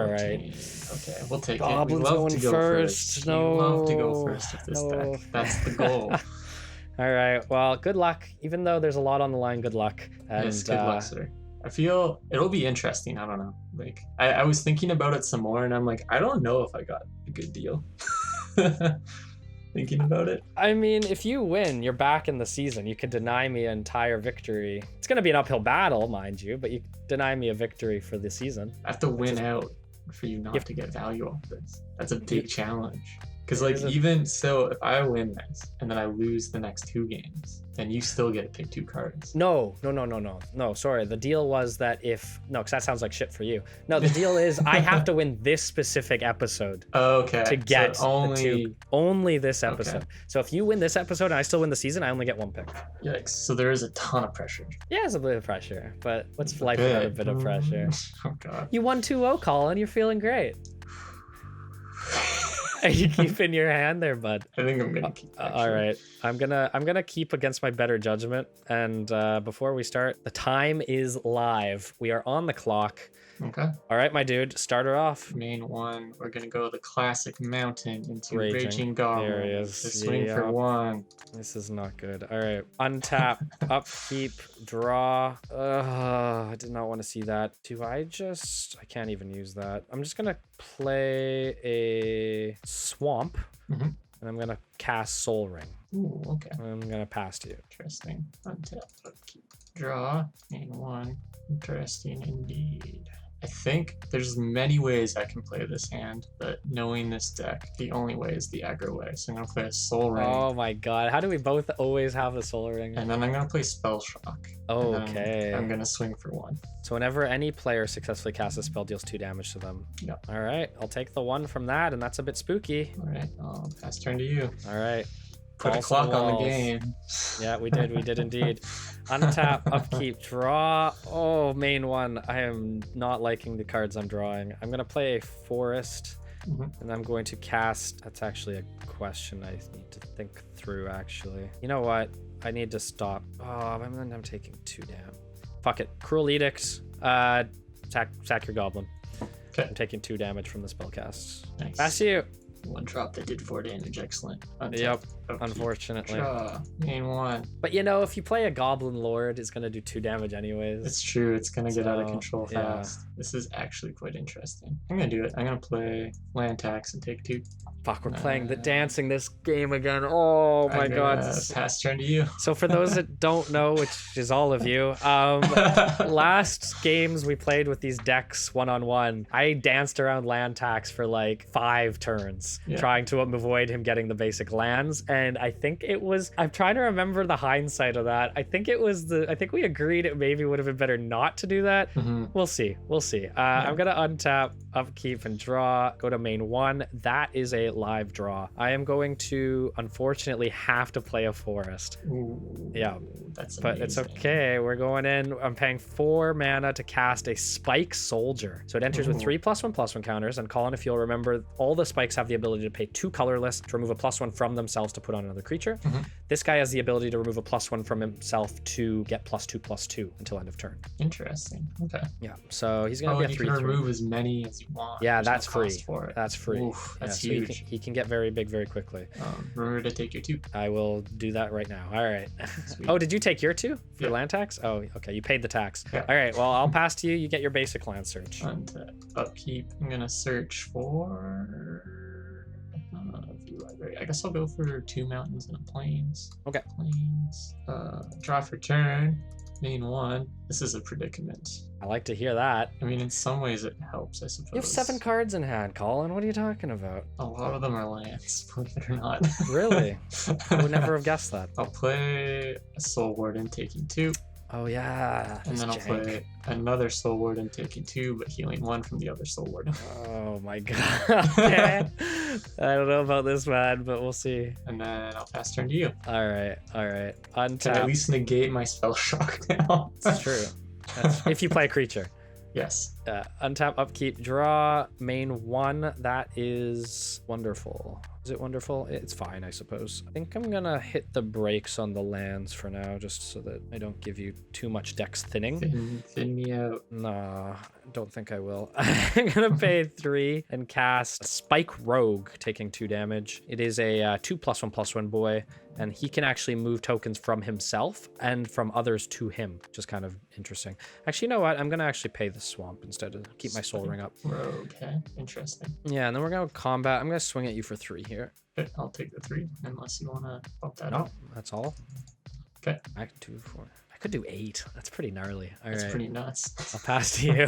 14. Right. Okay, we'll take Goblins it. We love going to go first. No. We love to go first with this deck. That's the goal. All right. Well, good luck. Even though there's a lot on the line, good luck. And, yes, good luck, sir. I feel it'll be interesting. I don't know. Like, I was thinking about it some more, and I'm like, I don't know if I got a good deal. Thinking about it. I mean, if you win, you're back in the season. You could deny me an entire victory. It's going to be an uphill battle, mind you, but you deny me a victory for the season. I have to win out for you not to get value off this. That's a big challenge. Because, like, even so, if I win this and then I lose the next 2 games, then you still get to pick 2 cards. No, sorry. The deal was that because that sounds like shit for you. No, the deal is I have to win this specific episode. To get so only this episode. Okay. So if you win this episode and I still win the season, I only get 1 pick. Yikes. So there is a ton of pressure. Yeah, it's a bit of pressure, but what's life without a bit of pressure? Oh, God. You won 2-0, Colin. You're feeling great. Are you keeping your hand there, bud? I think I'm gonna keep. All right, I'm gonna keep against my better judgment. And before we start, the time is live. We are on the clock. Okay. All right, my dude, start her off. Main one, we're gonna go the classic mountain into Raging Goblin. There he is. The swing for 1. This is not good. All right, untap, upkeep, draw. I did not want want to see that. I can't even use that. I'm just going to play a swamp. And I'm going to cast Soul Ring. Ooh, okay. I'm going to pass to you. Interesting. Untap, upkeep, draw, main 1. Interesting indeed. I think there's many ways I can play this hand, but knowing this deck, the only way is the aggro way. So I'm going to play a Soul Ring. Oh my god. How do we both always have the Soul Ring? And then I'm going to play Spell Shock. Okay. I'm going to swing for 1. So whenever any player successfully casts a spell, deals 2 damage to them. Yep. All right. I'll take the 1 from that, and that's a bit spooky. All right. I'll pass turn to you. All right. Put a clock on the game. Yeah, we did. We did indeed. Untap, upkeep, draw. Oh, main 1. I am not liking the cards I'm drawing. I'm going to play a forest, and I'm going to cast... That's actually a question I need to think through, actually. You know what? I need to stop. Oh, I'm taking 2 down. Fuck it. Cruel Edict. Sack your goblin. Okay. I'm taking 2 damage from the spellcast. Nice. Pass you. 1 drop that did 4 damage. Excellent. Untap, Yep. upkeep, Unfortunately. Draw. Main 1. But you know, if you play a Goblin Lord, it's going to do 2 damage anyways. It's true. It's going to get out of So, control yeah. fast. This is actually quite interesting. I'm going to do it. I'm going to play land tax and take 2. Fuck, we're playing the dancing this game again. Oh my god. Pass turn to you. So for those that don't know, which is all of you, last games we played with these decks one-on-one, I danced around land tax for like 5 turns, trying to avoid him getting the basic lands. And I think it was, I'm trying to remember the hindsight of that. I think we agreed it maybe would have been better not to do that. We'll see. I'm going to untap, upkeep, and draw, go to main 1. That is a live draw. I am going to unfortunately have to play a forest. Ooh, yeah, that's but it's okay. We're going in. I'm paying 4 mana to cast a Spike Soldier. So it enters with 3+1/+1 counters. And Colin, if you'll remember, all the spikes have the ability to pay 2 colorless to remove a +1 from themselves to put on another creature. This guy has the ability to remove a +1 from himself to get +2/+2 until end of turn. Interesting. Okay. Yeah. So he's gonna be a 3/3. You can remove as many as you want. Yeah, There's that's no free. cost for it. That's free. Oof, that's so huge. He can get very big very quickly. Remember to take your 2. I will do that right now. All right. Oh, did you take your 2 for land tax? Oh, okay. You paid the tax. Yeah. All right. Well, I'll pass to you. You get your basic land search. Upkeep. I'm gonna search for view library. I guess I'll go for 2 mountains and a plains. Okay. Plains. Draw for turn. Main 1. This is a predicament. I like to hear that. I mean, in some ways it helps, I suppose. You have 7 cards in hand, Colin. What are you talking about? A lot of them are lands, believe it or not. Really? I would never have guessed that. I'll play a Soul Warden taking 2. Oh yeah. And then I'll play another Soul Warden taking 2, but healing 1 from the other Soul Warden. Oh my god. Okay. I don't know about this, man, but we'll see. And then I'll pass turn to you. Alright. Untap. Can at least negate my spell shock now. It's true. If you play a creature. Yes. Untap, upkeep, draw, main 1. That is wonderful. Is it wonderful? It's fine, I suppose. I think I'm gonna hit the brakes on the lands for now, just so that I don't give you too much dex thinning. Thin me out. Nah, don't think I will. I'm gonna pay 3 and cast Spike Rogue, taking 2 damage. It is a 2+1/+1 boy, and he can actually move tokens from himself and from others to him, which is kind of interesting. Actually, you know what? I'm gonna actually pay the swamp instead of keep my soul ring up. Okay, interesting. Yeah, and then we're gonna combat. I'm gonna swing at you for 3 here. Okay, I'll take the 3 unless you wanna bump that No, up. that's all. Okay. I could do 4. I could do 8. That's pretty gnarly. All That's right. pretty nuts. I'll pass to you.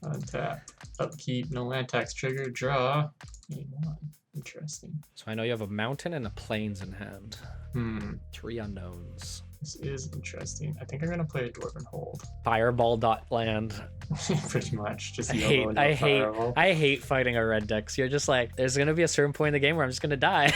Untap, upkeep, no land tax trigger, draw. Main 1. Interesting. So I know you have a mountain and a plains in hand. 3 unknowns. This is interesting. I think I'm gonna play a Dwarven Hold. Fireball dot land. Pretty much. Just I hate fighting a red deck. So you're just like, there's gonna be a certain point in the game where I'm just gonna die.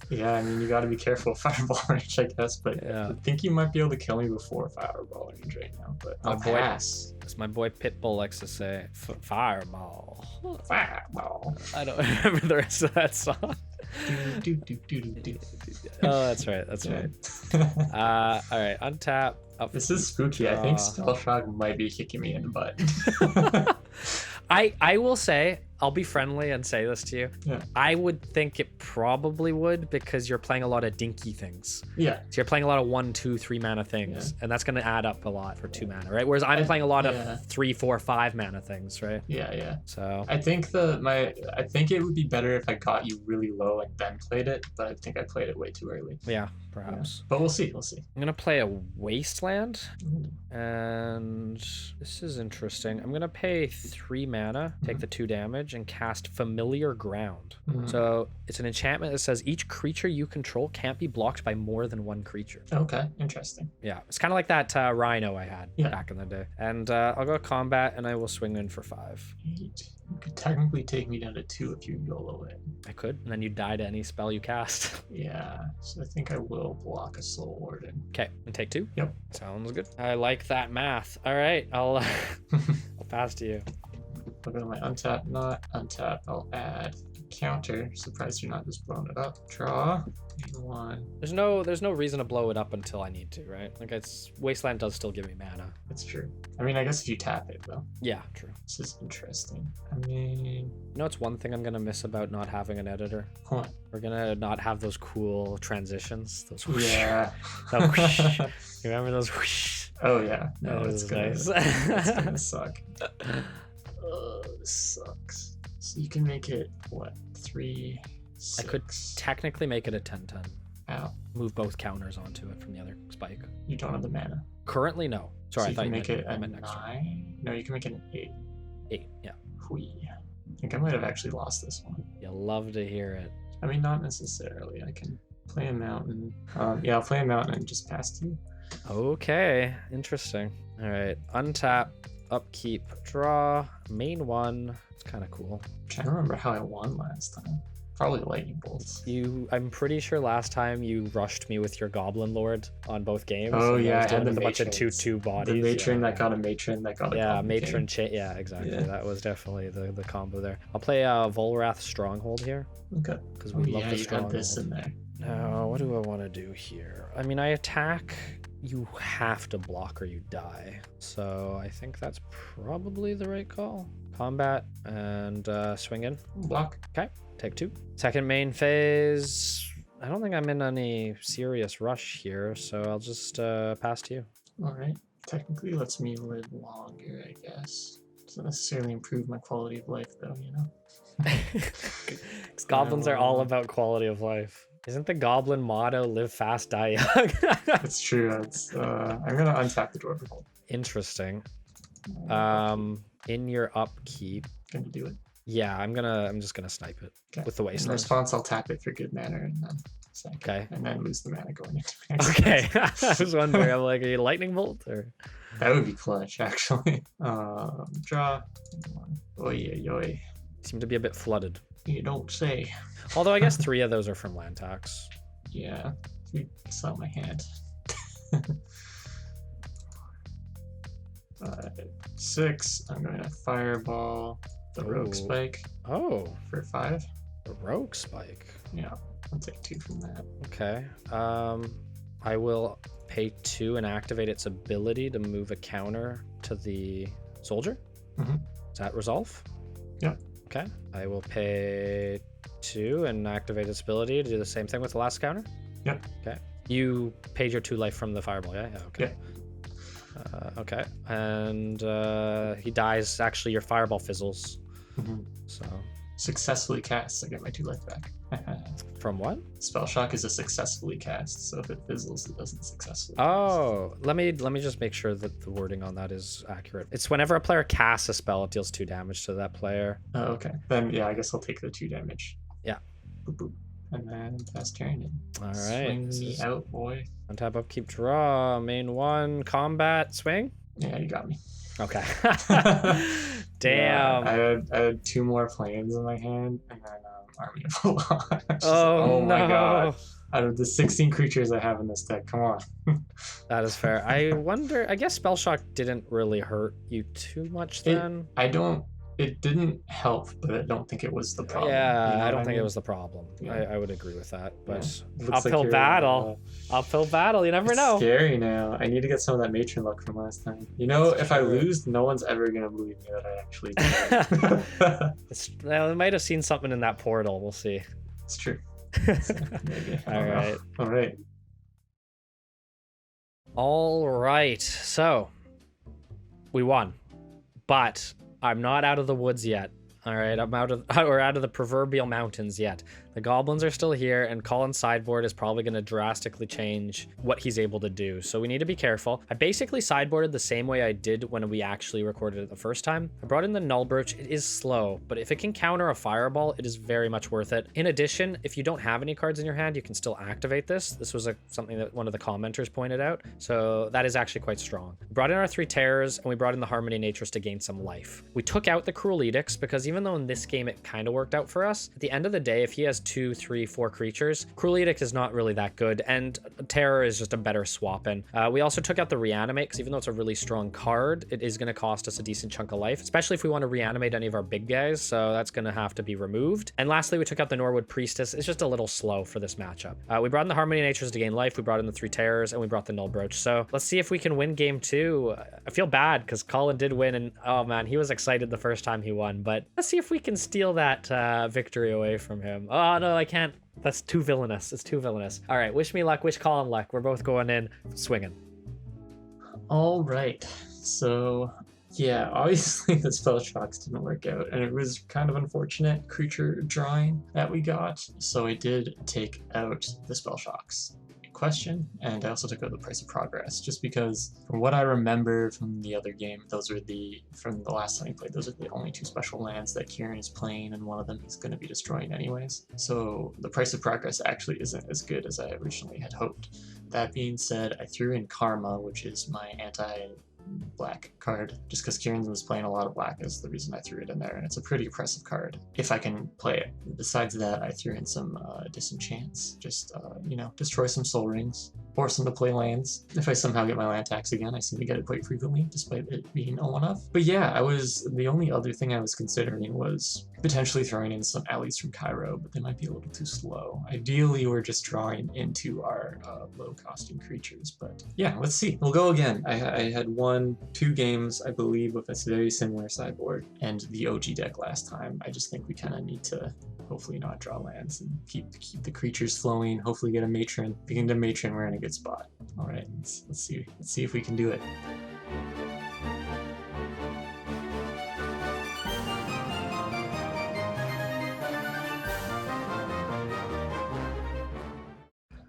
Yeah, I mean, you gotta be careful of Fireball range, I guess, but yeah. I think you might be able to kill me before Fireball range right now, but I'll pass. As my boy Pitbull likes to say, Fireball. Fireball. I don't remember the rest of that song. Oh, that's right. That's right. All right. Untap. This is spooky. I think Spell Shock might be kicking me in the butt. I will say, I'll be friendly and say this to you. Yeah. I would think it probably would, because you're playing a lot of dinky things. Yeah. So you're playing a lot of 1, 2, 3 mana things, and that's going to add up a lot for 2 mana, right? Whereas I'm playing a lot of 3, 4, 5 mana things, right? Yeah. So I think I think it would be better if I got you really low and then played it, but I think I played it way too early. yeah, perhaps. Yeah. But we'll see. I'm going to play a Wasteland, and this is interesting. I'm going to pay 3 mana, take the 2 damage, and cast Familiar Ground. So it's an enchantment that says each creature you control can't be blocked by more than 1 creature. Okay, interesting. Yeah, it's kind of like that Rhino I had back in the day. And I'll go combat, and I will swing in for 5. 8. You could technically take me down to 2 if you YOLO it. I could, and then you die to any spell you cast. Yeah, so I think I will block a Soul Warden. Okay, and take 2? Yep. Sounds good. I like that math. All right, I'll pass to you. I'll go to my untap, not untap. I'll add counter. Surprised you're not just blowing it up. Draw. 1. There's no reason to blow it up until I need to, right? Like, Wasteland does still give me mana. That's true. I mean, I guess if you tap it though. Yeah, true. This is interesting. I mean, you know, it's one thing I'm gonna miss about not having an editor. what? We're gonna not have those cool transitions. Those whoosh. Yeah. That whoosh. You remember those whoosh? Oh yeah. No, That it's was gonna, nice. it's gonna suck. Oh, this sucks. So you can make it what? 3, 6. I could technically make it a 10/10. Ow. Move both counters onto it from the other spike. You don't have the mana. Currently, no. Sorry, So I you thought can you make it a meant next turn. 9. No, you can make it an 8. 8, yeah. Whee. I think I might have actually lost this one. You'll love to hear it. I mean, not necessarily. I can play a mountain. Yeah, I'll play a mountain and just pass to you. Okay, interesting. All right, untap, upkeep, draw, main 1. It's kind of cool. I'm trying to remember how I won last time. Probably lightning bolts. I'm pretty sure last time you rushed me with your Goblin Lord on both games. Oh and yeah, was I had doing the with a bunch of matrons. 2/2 bodies. The matron yeah. that got a matron that got a Yeah, Goblin matron king. yeah, exactly. Yeah. That was definitely the combo there. I'll play Volrath Stronghold here Okay. because we love the you had Stronghold. this in there. Now, what do I want to do here? I mean, I attack. You have to block or you die. So I think that's probably the right call. Combat and swing in. Block. Okay, take 2. Second main phase. I don't think I'm in any serious rush here, so I'll just pass to you. All right. Technically, lets me live longer, I guess. Doesn't necessarily improve my quality of life, though. You know. Goblins are all about quality of life. Isn't the goblin motto "Live fast, die young"? It's true. It's. I'm gonna untap the Dwarven Hold. Interesting. In your upkeep. Gonna do it. Yeah, I'm just gonna snipe it with the In wasteland. response, I'll tap it for good mana and then sack it, Okay. and then lose the mana going into it. Okay, I was wondering. I'm like, are you lightning bolt or? That would be clutch, actually. Draw. Oy, oy. Seem to be a bit flooded. You don't say. Although I guess 3 of those are from land tax. Yeah, it's not my hand. 5, 6. I'm going to fireball the rogue Ooh. spike Oh, for 5. a rogue spike. Yeah, I'll take 2 from that. Okay. I will pay 2 and activate its ability to move a counter to the soldier. Mhm. Does that resolve? Yep. Okay. I will pay 2 and activate its ability to do the same thing with the last counter. Yep. Okay. You paid your 2 life from the fireball, yeah? Yeah, okay. Okay. And he dies. Actually, your fireball fizzles. Mhm. So, Successfully cast, I get my 2 life back. from what? Spell shock is a successfully cast, so if it fizzles, it doesn't successfully Oh, let me just make sure that the wording on that is accurate. It's whenever a player casts a spell, it deals 2 damage to that player. cast. Oh, okay. Then, yeah, I guess I'll take the 2 damage. Yeah. Boop, boop. And then pass turn. All right. Swing This me is out, boy. untap, upkeep, draw. Main 1, combat, swing. Yeah, you got me. Okay. Yeah, Damn. I had 2 more plans in my hand, and then Army of Volrath. Oh, my no. god. Out of the 16 creatures I have in this deck, come on. That is fair. I wonder. I guess spell shock didn't really hurt you too much then. I don't it didn't help, but I don't think it was the problem. Yeah, you know I don't what think mean? it was the problem. Yeah. I would agree with that. But Looks like uphill you're, battle. Uphill battle. You never It's know. scary now. I need to get some of that matron luck from last time. You know, That's if I true. lose, no one's ever gonna believe me that I actually did. Well, they might have seen something in that portal. We'll see. It's true. So, maybe. I All don't know. right. All right. All right. So we won, but I'm not out of the woods yet. All right, we're out of the proverbial mountains yet. The goblins are still here, and Colin's sideboard is probably going to drastically change what he's able to do. So we need to be careful. I basically sideboarded the same way I did when we actually recorded it the first time. I brought in the null brooch. It is slow, but if it can counter a fireball, it is very much worth it. In addition, if you don't have any cards in your hand, you can still activate this. This was something that one of the commenters pointed out. So that is actually quite strong. We brought in our 3 terrors, and we brought in the Harmony Natures to gain some life. We took out the Cruel Edicts because even though in this game it kind of worked out for us, at the end of the day, if he has 2, 3, 4 creatures, Cruel Edict is not really that good, and Terror is just a better swap in. We also took out the Reanimate because even though it's a really strong card, it is going to cost us a decent chunk of life, especially if we want to reanimate any of our big guys, so that's going to have to be removed. And lastly, we took out the Norwood Priestess. It's just a little slow for this matchup. We brought in the Harmony Natures to gain life, we brought in the 3 Terrors, and we brought the Null Brooch. So let's see if we can win game 2. I feel bad because Colin did win, and oh man, he was excited the first time he won, but let's see if we can steal that victory away from him. Oh no, I can't. That's too villainous. It's too villainous. All right, wish me luck, wish Colin luck. We're both going in swinging. All right. So, yeah, obviously the spell shocks didn't work out, and it was kind of unfortunate creature drawing that we got. So I did take out the spell shocks question, and I also took out the Price of Progress, just because from what I remember from the other game, from the last time we played, those are the only 2 special lands that Kieran is playing, and one of them he's going to be destroying anyways. So the Price of Progress actually isn't as good as I originally had hoped. That being said, I threw in Karma, which is my anti-black card, just because Kieran was playing a lot of black is the reason I threw it in there, and it's a pretty oppressive card if I can play it. Besides that, I threw in some disenchants, just you know, destroy some soul rings, force them to play lands. If I somehow get my land tax again, I seem to get it quite frequently, despite it being a one-off. But yeah, the only other thing I was considering was potentially throwing in some allies from Cairo, but they might be a little too slow. Ideally, we're just drawing into our low-costing creatures, but yeah, let's see. We'll go again. I had 2 games, I believe, with a very similar sideboard, and the OG deck last time. I just think we kind of need to hopefully not draw lands and keep the creatures flowing, hopefully get a matron. If we can get a matron, we're in a good spot. All right, let's see if we can do it.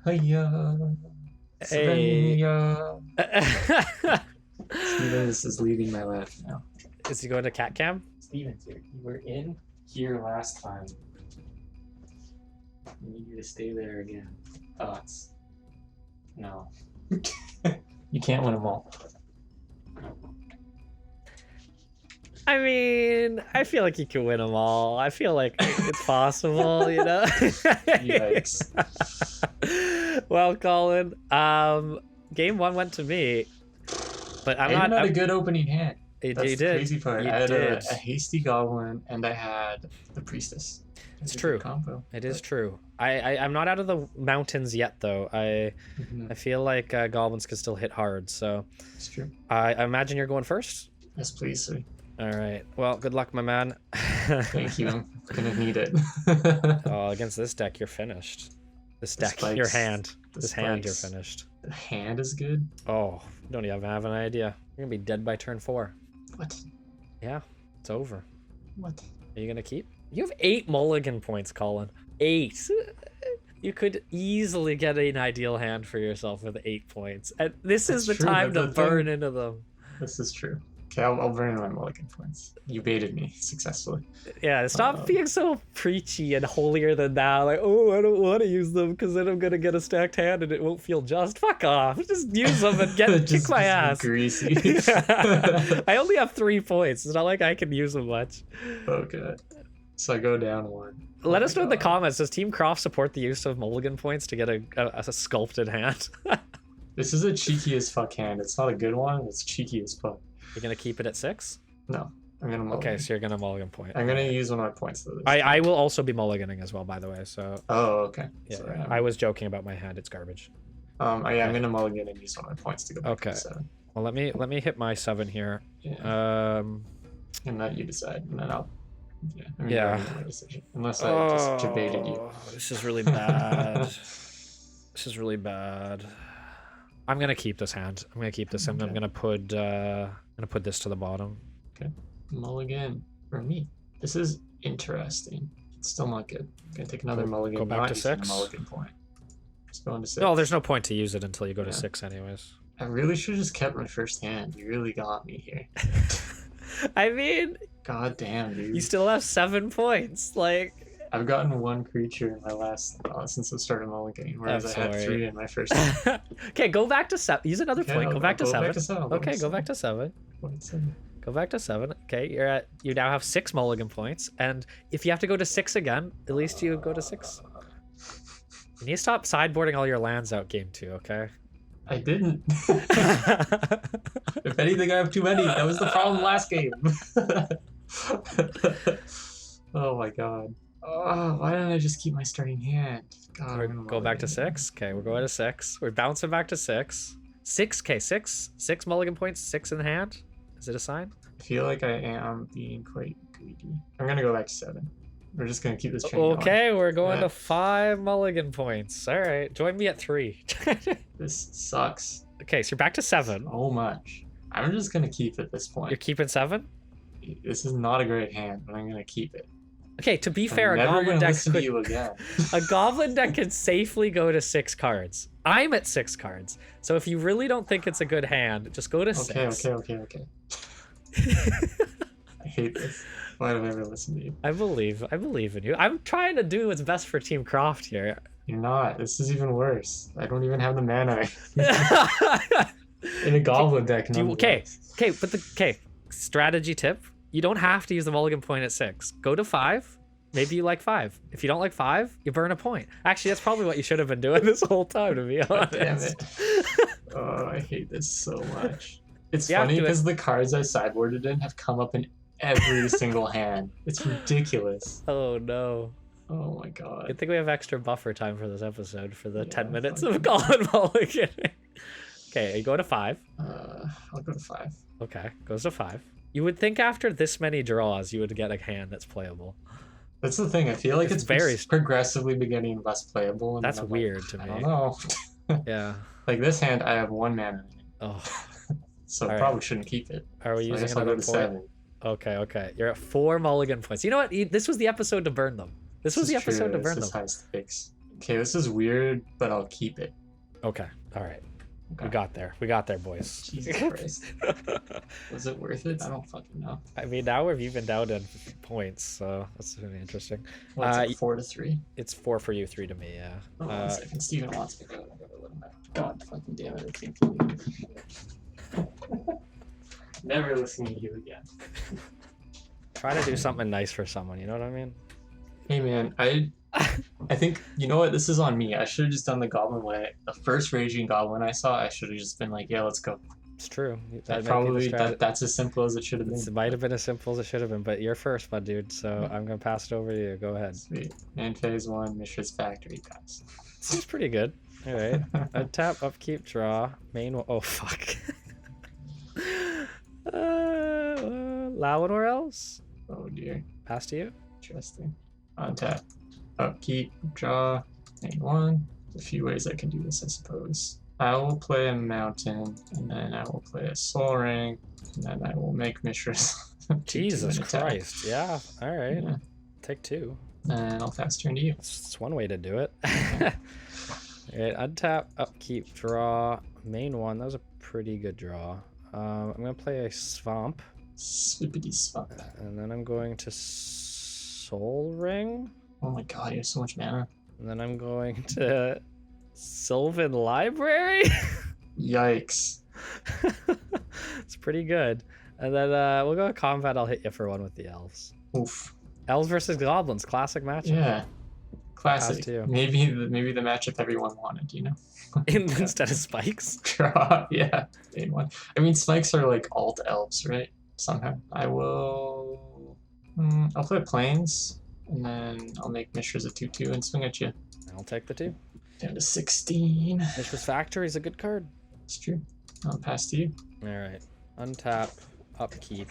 Hiya. Hey. Steven is leaving my life now. Is he going to cat cam? Steven's here. You were in here last time. I need you to stay there again. Thoughts? No. You can't win them all. I mean, I feel like you can win them all. I feel like it's possible, you know? Yikes. Well, Colin, game 1 went to me, but I even had a good opening hand. You That's the did. crazy part. You I had did. a hasty goblin, and I had the priestess. It's true. Combo. It is true. I'm not out of the mountains yet, though. I feel like goblins can still hit hard, so... It's true. I imagine you're going first? Yes, please, sir. All right. Well, good luck, my man. Thank you. I'm gonna need it. Oh, against this deck, you're finished. This deck, spikes. your hand. The This hand, you're spikes. finished. The hand is good? Oh, you don't even have an idea. You're gonna be dead by turn 4. What? Yeah, it's over. What? Are you gonna keep? You have 8 mulligan points, Colin. 8. You could easily get an ideal hand for yourself with 8 points. And this is the That's true, time but to the burn thing- into them. This is true. Okay, I'll burn my mulligan points. You baited me successfully. Yeah, stop being so preachy and holier than thou. Like, oh, I don't want to use them because then I'm gonna get a stacked hand and it won't feel just. Fuck off. Just use them and kick my ass. Greasy. I only have 3 points. It's not like I can use them much. Okay. So I go down 1. Let us know in the God. comments. Does Team Croft support the use of mulligan points to get a sculpted hand? This is a cheeky as fuck hand. It's not a good one. It's cheeky as fuck. You're gonna keep it at 6? No. I'm gonna mulligan. Okay, so you're gonna mulligan point. I'm gonna use one of my points though. I will also be mulliganing as well, by the way. So. Oh, okay. Yeah, Sorry, I was joking about my hand. It's garbage. I'm gonna mulligan and use one of my points to go back to 7. Well, let me hit my 7 here. Yeah. And let you decide, and then I'll. Yeah. I mean, my decision. Unless I just debated you. This is really bad. This is really bad. I'm gonna keep this hand. I'm gonna keep this, and I'm gonna put this to the bottom. Okay. Mulligan for me. This is interesting. It's still not good. I'm gonna take another mulligan. Go back to 6. Mulligan point. Just going to 6. No, there's no point to use it until you go to 6, anyways. I really should have just kept my first hand. You really got me here. I mean, god damn, dude. You still have 7 points. Like, I've gotten 1 creature in my last since I started mulliganing, whereas I had 3 in my first. Okay, go back to 7. Use another point. Go back to 7. Okay, go back to 7. Go back to 7. Okay, you now have 6 mulligan points, and if you have to go to 6 again, at least you go to 6. You need to stop sideboarding all your lands out game 2, okay? I didn't. If anything, I have too many. That was the problem last game. Oh my god. Oh, why didn't I just keep my starting hand? God, go back to 6. Okay, we're going to 6. We're bouncing back to 6. 6. Okay, 6 mulligan points, 6 in hand. Is it a sign? I feel like I am being quite greedy. I'm gonna go back to 7. We're just gonna keep this train okay, going. We're going to 5 mulligan points. All right, join me at 3. This sucks. Okay, so you're back to 7. So much. I'm just gonna keep at this point. You're keeping 7? This is not a great hand, but I'm gonna keep it. Okay, to be fair, a goblin deck could, a goblin deck can safely go to 6 cards. I'm at 6 cards, so if you really don't think it's a good hand, just go to 6. Okay. I hate this. Why do I ever listen to you? I believe in you. I'm trying to do what's best for Team Croft here. You're not. This is even worse. I don't even have the mana. In a goblin deck. Okay. Strategy tip. You don't have to use the mulligan point at 6. Go to 5. Maybe you like 5. If you don't like 5, you burn a point. Actually, that's probably what you should have been doing this whole time, to be honest. Damn it. Oh, I hate this so much. It's funny because the cards I sideboarded in have come up in every single hand. It's ridiculous. Oh no. Oh my god. I think we have extra buffer time for this episode for the 10 minutes of Colin mulligan. Okay, you go to 5. I'll go to 5. Okay, goes to 5. You would think after this many draws, you would get a hand that's playable. That's the thing. I feel like it's very progressively getting less playable. And that's weird to me. I don't know. Yeah. Like this hand, I have 1 mana in it. Oh. So I probably shouldn't keep it. Are we using another point? 7. Okay. You're at 4 mulligan points. You know what? This was the episode to burn them. This was the episode to burn them. This is high stakes. Okay, this is weird, but I'll keep it. Okay. All right. Okay. We got there, boys. Jesus Christ. Was it worth it? I don't fucking know. I mean, now we've evened out in points, so that's really interesting. What's it, 4 to 3? It's 4 for you, 3 to me, yeah. Oh, 1 second. Steven wants to go. I gotta let him know. God fucking damn it, I can't believe it. Never listening to you again. Try to do something nice for someone, you know what I mean? Hey man, I think, you know what, this is on me. I should have just done the goblin way. The first raging goblin I saw, I should have just been like, yeah, let's go. It's true. That's as simple as it should have been. It might have been as simple as it should have been, but you're first, my dude, so I'm gonna pass it over to you. Go ahead. Sweet. And phase 1, Mishra's Factory pass. Seems pretty good. Alright. Untap, upkeep, draw. Main oh fuck. Allow anywhere else? Oh dear. Pass to you? Interesting. Untap, upkeep, draw, main 1. There's a few ways I can do this, I suppose. I will play a mountain, and then I will play a soul ring, and then I will make Mishra's. Jesus Christ. Yeah. Alright. Yeah. Take 2. And I'll pass turn to you. That's one way to do it. Alright, untap, upkeep, draw, main 1. That was a pretty good draw. I'm gonna play a swamp. Swippity swamp. And then I'm going to soul ring. Oh my god, you have so much mana. And then I'm going to Sylvan Library. Yikes. It's pretty good. And then we'll go to combat. I'll hit you for 1 with the elves. Oof. Elves versus goblins, classic matchup. Yeah. Classic. Maybe the matchup everyone wanted, you know? Instead of spikes? Draw, yeah. Main 1. I mean, spikes are like alt elves, right? Somehow. I will I'll play Plains, and then I'll make Mishra's a 2/2 and swing at you. I'll take the 2. Down to 16. Mishra's Factory is a good card. It's true. I'll pass to you. All right. Untap, upkeep,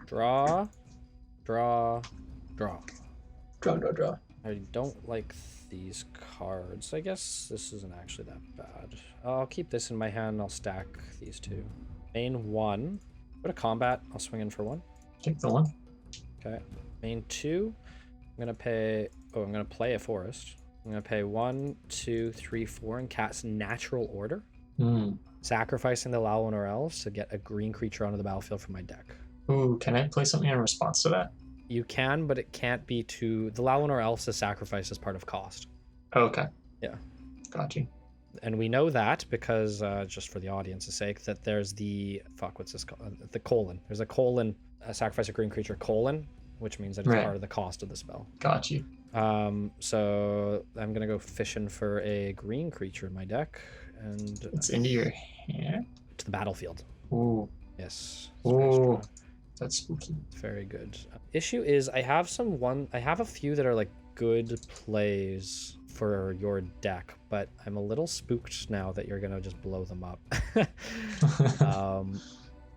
draw, draw, draw. Draw. I don't like these cards. I guess this isn't actually that bad. I'll keep this in my hand. I'll stack these 2. Main 1. Go to combat. I'll swing in for 1. Take the 1. Okay. Main 2. I'm gonna pay. Oh, I'm gonna play a forest. I'm gonna pay 1, 2, 3, 4, and cast Natural Order. Sacrificing the Lowland or else to get a green creature onto the battlefield from my deck. Ooh, can I play something in response to that? You can, but it can't be to the Lowland or else is sacrificed as part of cost. Oh, okay. Yeah. Got you. And we know that because, just for the audience's sake, that there's the what's this called? The Colin. There's a Colin, sacrifice a green creature Colin, which means that it's part of the cost of the spell. Got you. So I'm gonna go fishing for a green creature in my deck, and it's into your hand. To the battlefield. Ooh. Yes. Ooh. That's spooky. Very good. Issue is I have a few that are like good plays for your deck, but I'm a little spooked now that you're gonna just blow them up. I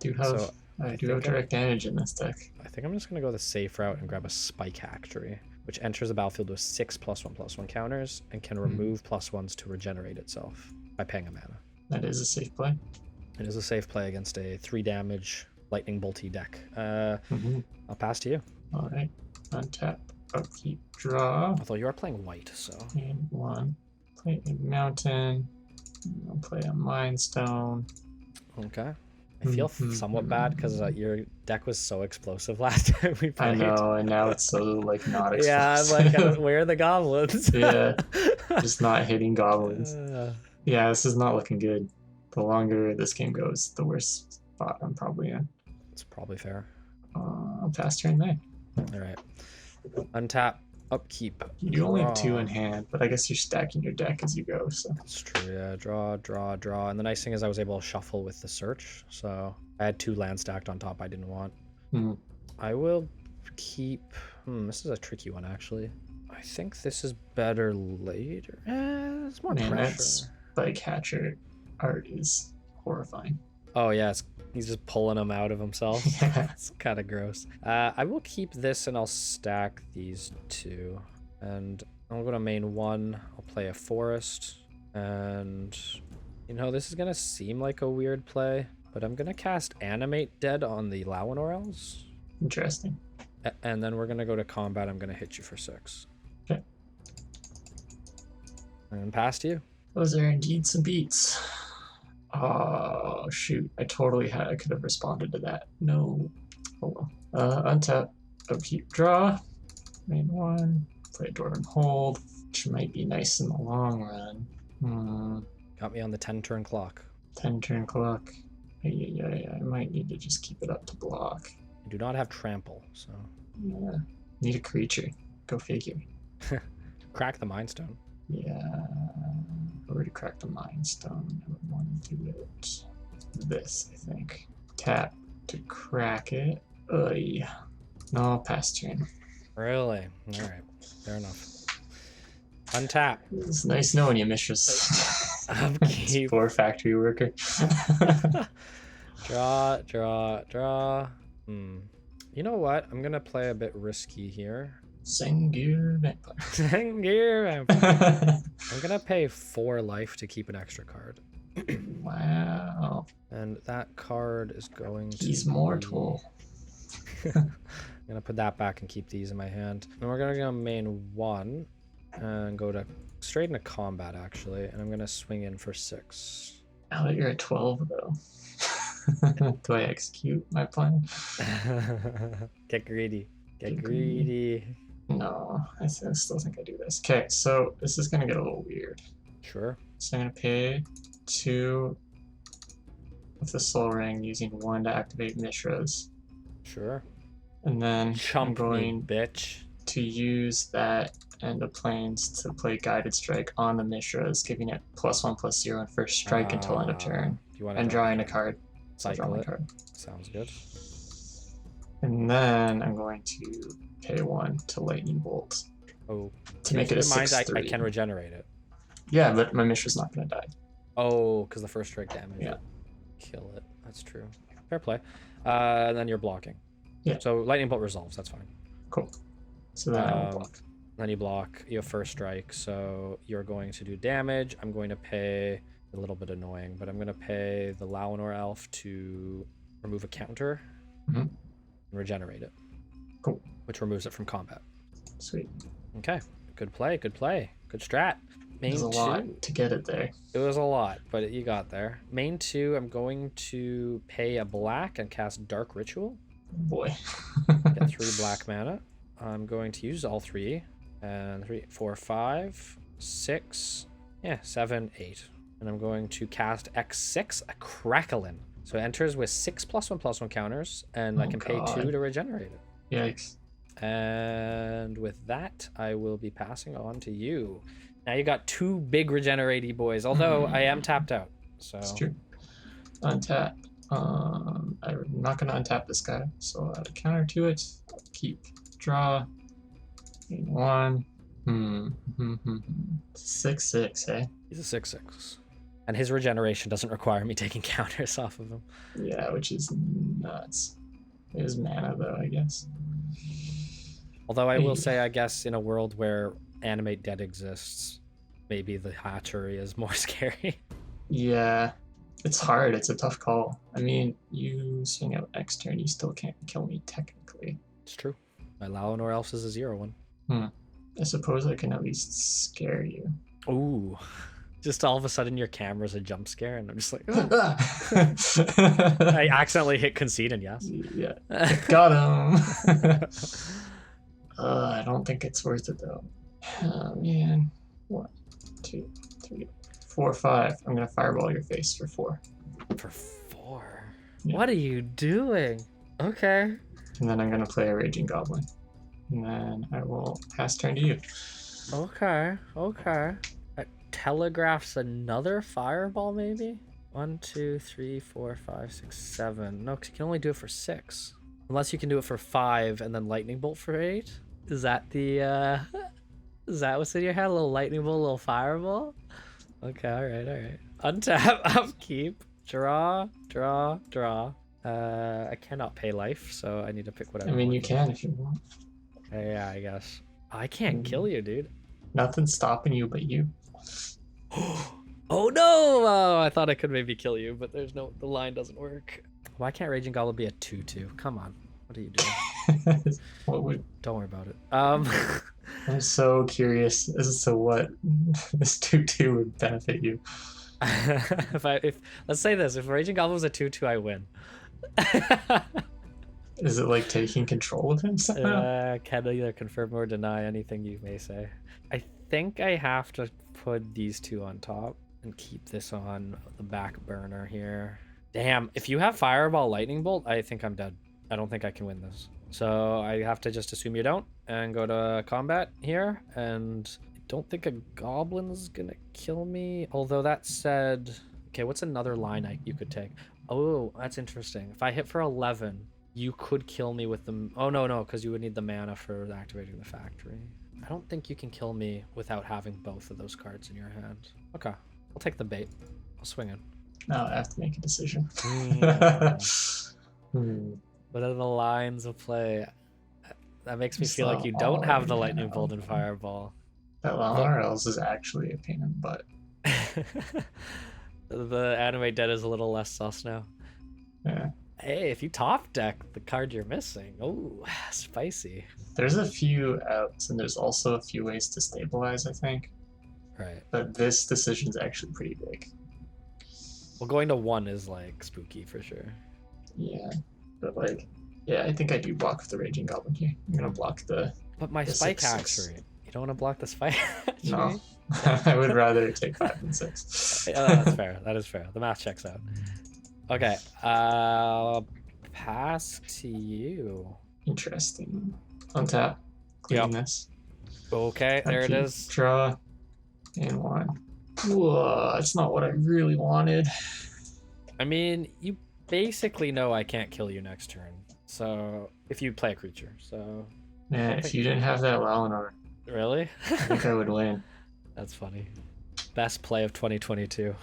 do have direct damage in this deck. I think I'm just gonna go the safe route and grab a Spike Factory, which enters the battlefield with 6 +1/+1 counters and can remove +1s to regenerate itself by paying a mana. That is a safe play. It is a safe play against a 3 damage lightning bolty deck. I'll pass to you. All right. Untap, upkeep, draw. Although you are playing white, so. And 1. Play a mountain. I'll play a Mind Stone. Okay. I feel somewhat bad because your deck was so explosive last time we played. I know, and now it's so like not explosive. Yeah, I'm like, where are the goblins? Yeah, just not hitting goblins. Yeah, this is not looking good. The longer this game goes, the worse spot I'm probably in. It's probably fair. I'll pass turn there. All right. Untap, upkeep. You only have 2 in hand, but I guess you're stacking your deck as you go. So that's true. Yeah, draw. And the nice thing is I was able to shuffle with the search, so I had 2 land stacked on top I didn't want. I will keep. This is a tricky one actually. I think this is better later. It's more pressure. That Spike Hatcher art is horrifying. Oh yeah, he's just pulling them out of himself. Yeah. It's kind of gross. I will keep this and I'll stack these 2. And I'll go to main 1. I'll play a forest. And, this is going to seem like a weird play, but I'm going to cast Animate Dead on the Lawanorels. Interesting. And then we're going to go to combat. I'm going to hit you for 6. Okay. And pass to you. Those are indeed some beats. Oh, shoot. I could have responded to that. No. Oh well. Untap, upkeep, draw. Main 1. Play a Dwarven Hold, which might be nice in the long run. Got me on the 10-turn clock. 10-turn clock. I might need to just keep it up to block. I do not have trample, so. Yeah. Need a creature. Go figure. Crack the Mind Stone. Yeah. Already cracked the Mind Stone. I would want to do it. This, I think. Tap to crack it. No, pass turn. Really? Alright. Fair enough. Untap. It's nice knowing you, Mistress. Upkeep. Poor factory worker. Draw. You know what? I'm gonna play a bit risky here. Sengir Vampire. Sengir Vampire. I'm gonna pay 4 life to keep an extra card. Wow. And that card is going to He's mortal. I'm gonna put that back and keep these in my hand. And we're gonna go main 1 and go to straight into combat actually. And I'm gonna swing in for 6. Now that you're at 12 though. Do I execute my plan? Get greedy. Get greedy. No, I still think I do this. Okay, so this is gonna get a little weird. Sure. So I'm gonna pay 2 with the Soul Ring, using 1 to activate Mishra's. Sure. And then I'm going bitch. to use that and the planes to play Guided Strike on the Mishra's, giving it +1/+0 on first strike until end of turn. And drawing a card. Cycle it. Card. Sounds good. And then I'm going to pay 1 to lightning bolt. Oh, to make it a keep in mind 6/3. I can regenerate it. Yeah, but my Mishra's not gonna die. Oh, because the first strike damage. Yeah. Kill it. That's true. Fair play. And then you're blocking. Yeah. So lightning bolt resolves. That's fine. Cool. So then I will block. Then you block. You have first strike, so you're going to do damage. I'm going to pay a little bit annoying, but I'm going to pay the Laonor elf to remove a counter and regenerate it. Cool. Which removes it from combat. Sweet. Okay. Good play. Good play. Good strat. Main It was a 2. lot to get it there. It was a lot, but you got there. Main 2, I'm going to pay a black and cast Dark Ritual. Boy. Get 3 black mana. I'm going to use all 3. And 3, 4, 5, 6, 7, 8. And I'm going to cast X6, a Cracklin. So it enters with 6+1/+1 counters, and I can pay 2 to regenerate it. Yikes. And with that, I will be passing on to you. Now you got 2 big regenerate boys, although I am tapped out. So It's true. Untap. I'm not going to untap this guy, so I'll add a counter to it. Keep. Draw. 1. 6/6, eh? He's a 6/6. And his regeneration doesn't require me taking counters off of him. Yeah, which is nuts. It is mana, though, I guess. Although I will say, I guess, in a world where Animate Dead exists, maybe the hatchery is more scary. Yeah, it's hard. It's a tough call. I mean, you swing out next turn, you still can't kill me, technically. It's true. My Laonor Elf is a 0/1. I suppose I can at least scare you. Ooh. Just all of a sudden your camera's a jump scare, and I'm just like, oh. I accidentally hit concede, and yes. Yeah, got him. I don't think it's worth it, though. Oh, man. 1, 2, 3, 4, 5. I'm going to fireball your face for 4. For 4? Yeah. What are you doing? Okay. And then I'm going to play a Raging Goblin. And then I will pass turn to you. Okay. That telegraphs another fireball, maybe? 1, 2, 3, 4, 5, 6, 7. No, because you can only do it for 6. Unless you can do it for 5 and then lightning bolt for 8. Is that the is that what's in your head? A little lightning bolt, a little fireball? Okay, alright. Untap, upkeep, draw. I cannot pay life, so I need to pick whatever. I mean, you can if you want. Yeah, I guess. I can't kill you, dude. Nothing's stopping you but you. Oh no! Oh, I thought I could maybe kill you, but the line doesn't work. Why can't Raging Goblin be a 2/2? Come on. What are you doing? Don't worry about it. I'm so curious as to what this 2/2 would benefit you. if let's say this, if Raging Goblin was a 2/2, I win. Is it like taking control of him somehow? Can either confirm or deny anything you may say. I think I have to put these 2 on top and keep this on the back burner here. Damn, if you have Fireball Lightning Bolt, I think I'm dead. I don't think I can win this. So I have to just assume you don't and go to combat here. And I don't think a Goblin's gonna kill me. Although that said, okay, what's another line you could take? Oh, that's interesting. If I hit for 11, you could kill me with the... Oh, no, because you would need the mana for activating the factory. I don't think you can kill me without having both of those cards in your hand. Okay, I'll take the bait. I'll swing it. Now I have to make a decision. What are the lines of play? That makes me feel like you don't have the lightning bolt and fireball. That Laonor is actually a pain in the butt. The anime dead is a little less sus now. Yeah. Hey, if you top deck the card you're missing, oh, spicy. There's a few outs, and there's also a few ways to stabilize, I think. Right. But this decision's actually pretty big. Well, going to 1 is like spooky for sure. Yeah, but like, yeah, I think I do block with the Raging Goblin here. I'm gonna block the... But my spike 6/6. hatchery. You don't want to block the spike hatchery? No, I would rather take 5 than 6. That's fair. That is fair. The math checks out. Okay, pass to you. Interesting. Untap. Clean this. Okay, there it is. Draw. And 1. Whoa, that's not what I really wanted. I mean, you basically know I can't kill you next turn. So if you play a creature, so. Yeah, if you didn't have that Valinor, Really? I think I would win. That's funny. Best play of 2022.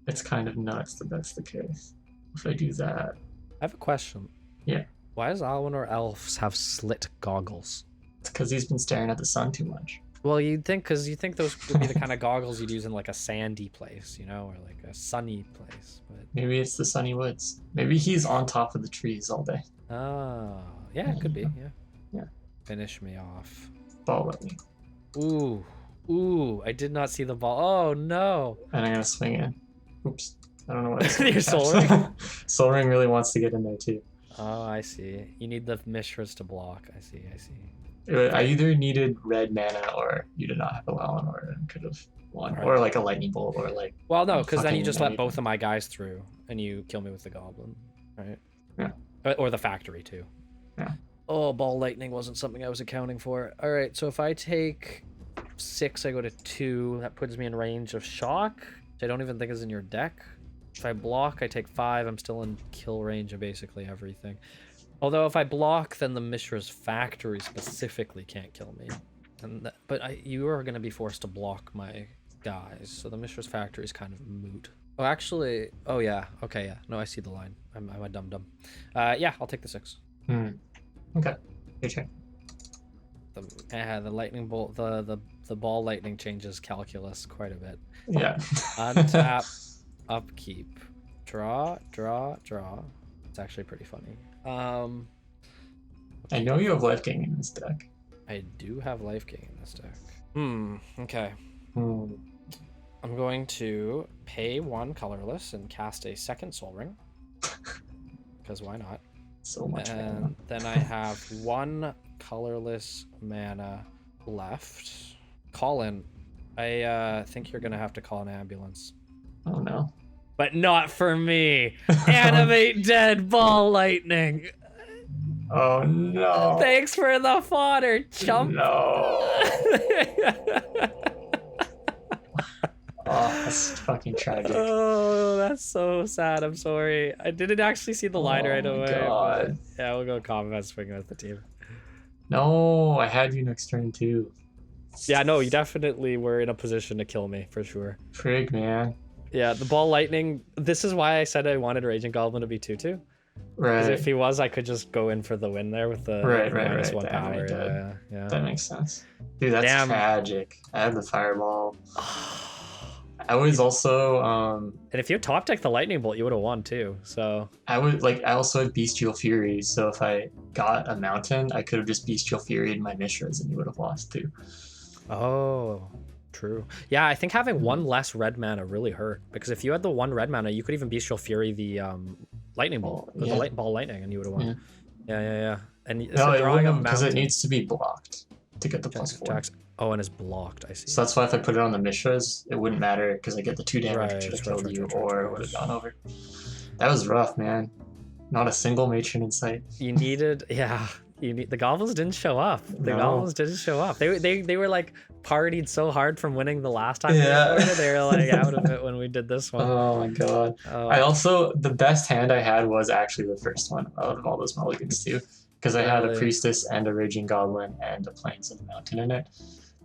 It's kind of nuts that that's the case. If I do that. I have a question. Yeah. Why does Alwyn elves have slit goggles? It's because he's been staring at the sun too much. Well, you'd think, because you think those would be the kind of goggles you'd use in like a sandy place, you know, or like a sunny place. But maybe it's the sunny woods. Maybe he's on top of the trees all day. oh, yeah, it could be. Yeah. Yeah. Finish me off. Ball at me. Ooh, I did not see the ball. Oh no. And I'm gonna swing in. Oops. I don't know what Your Soul Ring? Soul Ring really wants to get in there too. Oh, I see. You need the Mishras to block. I see. I either needed red mana or you did not have a Valinor and could have won. Right. Or like a lightning bolt or like. Well, no, because then you fucking just let anything. both of my guys through and you kill me with the Goblin, right? Yeah. Or the factory too. Yeah. Oh, ball lightning wasn't something I was accounting for. All right, so if I take 6, I go to 2. That puts me in range of shock, which I don't even think is in your deck. If I block, I take 5. I'm still in kill range of basically everything. Although if I block, then the Mishra's factory specifically can't kill me. But you are going to be forced to block my guys, so the Mishra's factory is kind of moot. Oh, actually, oh yeah, okay, yeah. No, I see the line. I'm a dum-dum. Yeah, I'll take the 6. Okay. Your turn. The lightning bolt, the ball lightning changes calculus quite a bit. Yeah. Untap, upkeep, draw. It's actually pretty funny. I know you have Life Gain in this deck. I do have life gain in this deck. Okay. I'm going to pay 1 colorless and cast a second Soul Ring. Because why not? So much mana. And then I have 1 colorless mana left. Colin, I think you're gonna have to call an ambulance. Oh no. But not for me. Animate dead ball lightning. Oh no. Thanks for the fodder, chump. No. Oh, that's fucking tragic. Oh, that's so sad. I'm sorry. I didn't actually see the line right away. God. But yeah, we'll go combat swing with the team. No, I had you next turn too. Yeah, no, you definitely were in a position to kill me for sure. Frig, man. Yeah, the ball lightning. This is why I said I wanted Raging Goblin to be 2/2. Right. Because if he was, I could just go in for the win there with the -1 power. Yeah. That makes sense. Dude, that's Damn. tragic. I had the fireball. I was also And if you top deck the lightning bolt, you would have won too. So I also had Bestial Fury, so if I got a mountain, I could have just Bestial Fury my Mishras and you would have lost too. oh, true. Yeah, I think having 1 less red mana really hurt, because if you had the 1 red mana, you could even Bestial Fury the lightning bolt, the light ball lightning, and you would have won. Yeah. And No, it wouldn't, because it needs to be blocked to get the +4. Oh, and it's blocked. I see. So that's why if I put it on the Mishras, it wouldn't matter because I get the 2 damage, Right, which would have right, killed right, you, right, or right. it would have gone over. That was rough, man. Not a single matron in sight. You needed, the goblins didn't show up. The goblins didn't show up. They were like partied so hard from winning the last time. Yeah. They were like out of it when we did this one. Oh my god. The best hand I had was actually the first one out of all those mulligans too. Because I had a Really? Priestess and a Raging Goblin and a Plains and a Mountain in it.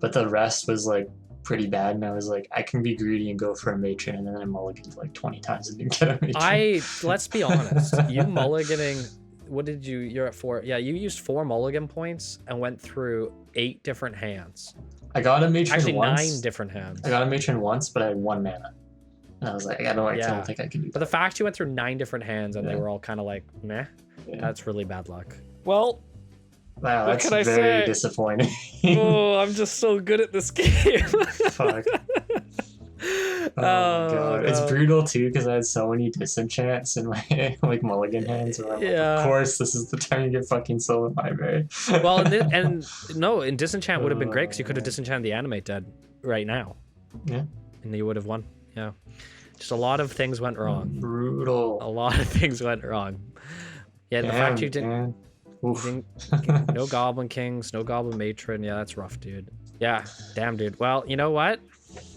But the rest was like pretty bad, and I was like, I can be greedy and go for a matron, and then I mulliganed like 20 times and didn't get a matron. Let's be honest. You mulliganing, what did you, you're at 4. Yeah, you used 4 mulligan points and went through 8 different hands. I got a matron Actually, once. 9 different hands. I got a matron once, but I had 1 mana. And I was like, I don't Yeah. think I can do But that. the fact you went through 9 different hands and they Yeah. were all kind of like, meh, Yeah. that's really bad luck. Well, Wow, what that's can I very say? disappointing. oh, I'm just so good at this game. Fuck. Oh, god. It's brutal too because I had so many disenchants in my like mulligan hands. Where I'm like, Yeah. of course, this is the time you get fucking Soul Library. Well, and disenchant would have been great because you could have disenchanted the animate dead right now. Yeah. And you would have won. Yeah. Just a lot of things went wrong. Brutal. A lot of things went wrong. Yeah, the fact you didn't. Man. Oof. No Goblin Kings, no Goblin Matron. Yeah, that's rough, dude. Yeah, damn, dude. Well, you know what?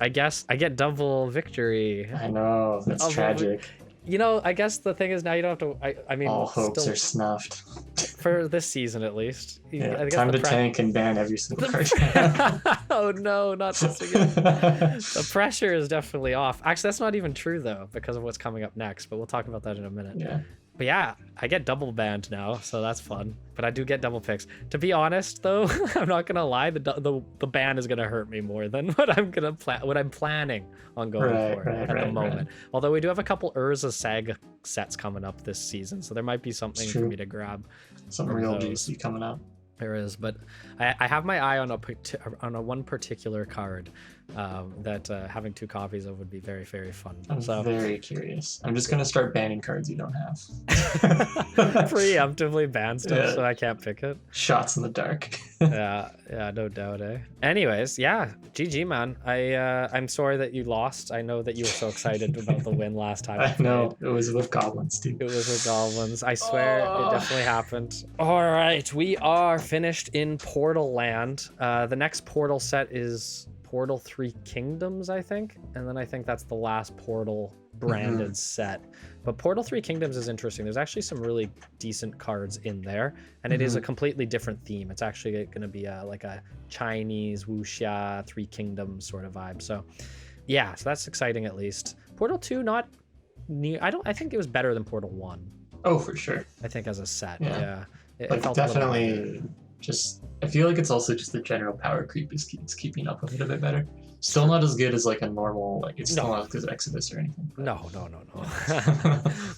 I guess I get double victory. I know, that's Double tragic. You know, I guess the thing is now you don't have to. I mean, all hopes still, are snuffed. for this season at least. Yeah, I guess time to tank and ban every single card. Oh no, not this again. The pressure is definitely off. Actually, that's not even true though, because of what's coming up next. But we'll talk about that in a minute. Yeah. But yeah, I get double banned now, so that's fun. But I do get double picks. To be honest, though, I'm not gonna lie. The ban is gonna hurt me more than what I'm planning on going for at the moment. Although we do have a couple Urza Sag sets coming up this season, so there might be something for me to grab. Something real juicy coming up. There is, but I have my eye on a one particular card that having 2 copies of would be very, very fun. I'm very curious. I'm just gonna start banning cards you don't have. Preemptively ban stuff so I can't pick it. Shots in the dark. yeah, no doubt, eh? Anyways, yeah, GG, man. I'm sorry that you lost. I know that you were so excited about the win last time. I know, it was with goblins, dude. It was with goblins. I swear it definitely happened. All right, we are finished in Portal Land. The next Portal set is Portal 3 Kingdoms, I think. And then I think that's the last Portal branded set. But Portal 3 Kingdoms is interesting. There's actually some really decent cards in there. And it is a completely different theme. It's actually going to be like a Chinese wuxia 3 Kingdoms sort of vibe. So yeah, so that's exciting at least. Portal 2, not near. I think it was better than Portal 1. Oh, for sure. I think as a set, yeah. It felt definitely just, I feel like it's also just the general power creep is keeping up with it a bit better. Still not as good as like a normal, like it's still not as good as Exodus or anything. But... No.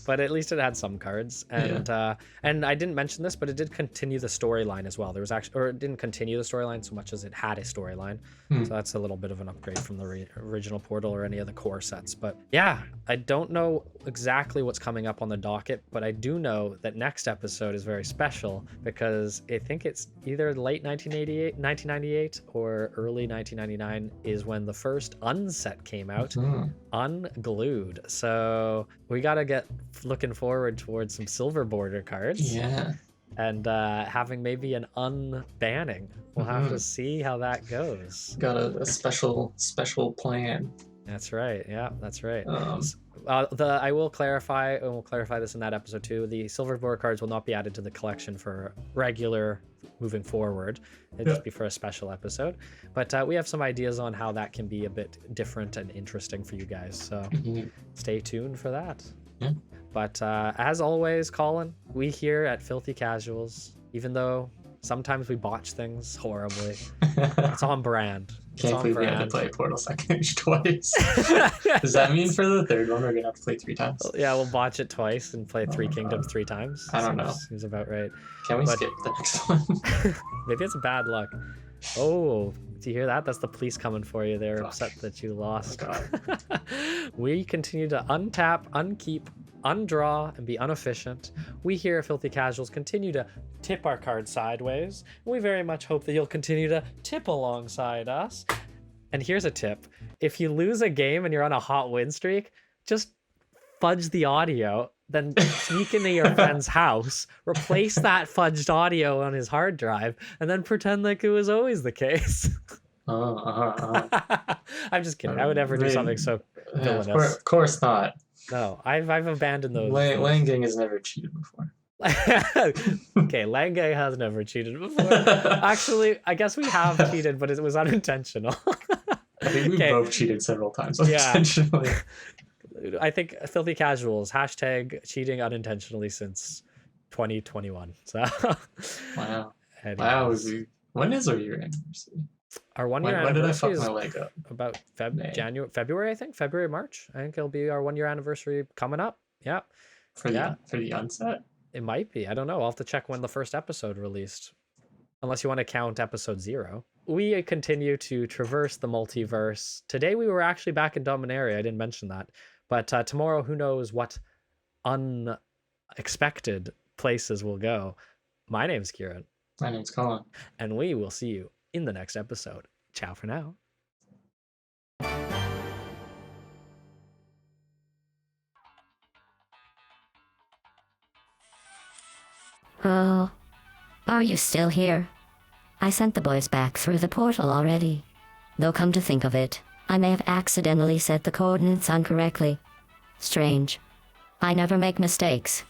But at least it had some cards, and I didn't mention this, but it did continue the storyline as well. There was actually, or it didn't continue the storyline so much as it had a storyline. So that's a little bit of an upgrade from the original Portal or any of the core sets. But yeah, I don't know exactly what's coming up on the docket, but I do know that next episode is very special because I think it's either late 1998 or early 1999 is when the first Unset came out, Unglued. So we gotta get looking forward towards some silver border cards. Yeah. And having maybe an unbanning. We'll have to see how that goes. Got a special plan. That's right. Yeah, that's right. I will clarify, and we'll clarify this in that episode too. The silver border cards will not be added to the collection for regular moving forward. It'll just be for a special episode. But we have some ideas on how that can be a bit different and interesting for you guys. So stay tuned for that. Yeah. But as always, Colin, we here at Filthy Casuals, even though sometimes we botch things horribly, it's on brand. Can't believe we had to play Portal Second Age twice. Does that mean for the third one we're gonna have to play 3 times? Yeah, we'll botch it twice and play 3 Kingdoms 3 times. I don't know. Seems about right. Can we skip the next one? Maybe it's bad luck. Oh, do you hear that? That's the police coming for you. They're upset that you lost. Oh, God. We continue to untap, unkeep, undraw, and be inefficient. We here at Filthy Casuals continue to tip our cards sideways. We very much hope that you'll continue to tip alongside us. And here's a tip. If you lose a game and you're on a hot win streak, just fudge the audio, then sneak into your friend's house, replace that fudged audio on his hard drive, and then pretend like it was always the case. I'm just kidding. I would never do something so villainous. Of course not. No, I've abandoned those. Langang has never cheated before. Okay, Langang has never cheated before. Actually, I guess we have cheated, but it was unintentional. I think we both cheated several times unintentionally. I think Filthy Casuals, hashtag cheating unintentionally since 2021. So Wow. Anyways. Wow. When is our year anniversary? Our 1 year When did I anniversary fuck is my leg up? about February, I think. February, March. I think it'll be our 1 year anniversary coming up. Yeah. For the Unset? It might be. I don't know. I'll have to check when the first episode released. Unless you want to count episode 0. We continue to traverse the multiverse. Today we were actually back in Dominaria. I didn't mention that. But tomorrow, who knows what unexpected places we'll go. My name's Kieran. My name's Colin. And we will see you in the next episode. Ciao for now. Oh, are you still here? I sent the boys back through the portal already. Though come to think of it, I may have accidentally set the coordinates incorrectly. Strange. I never make mistakes.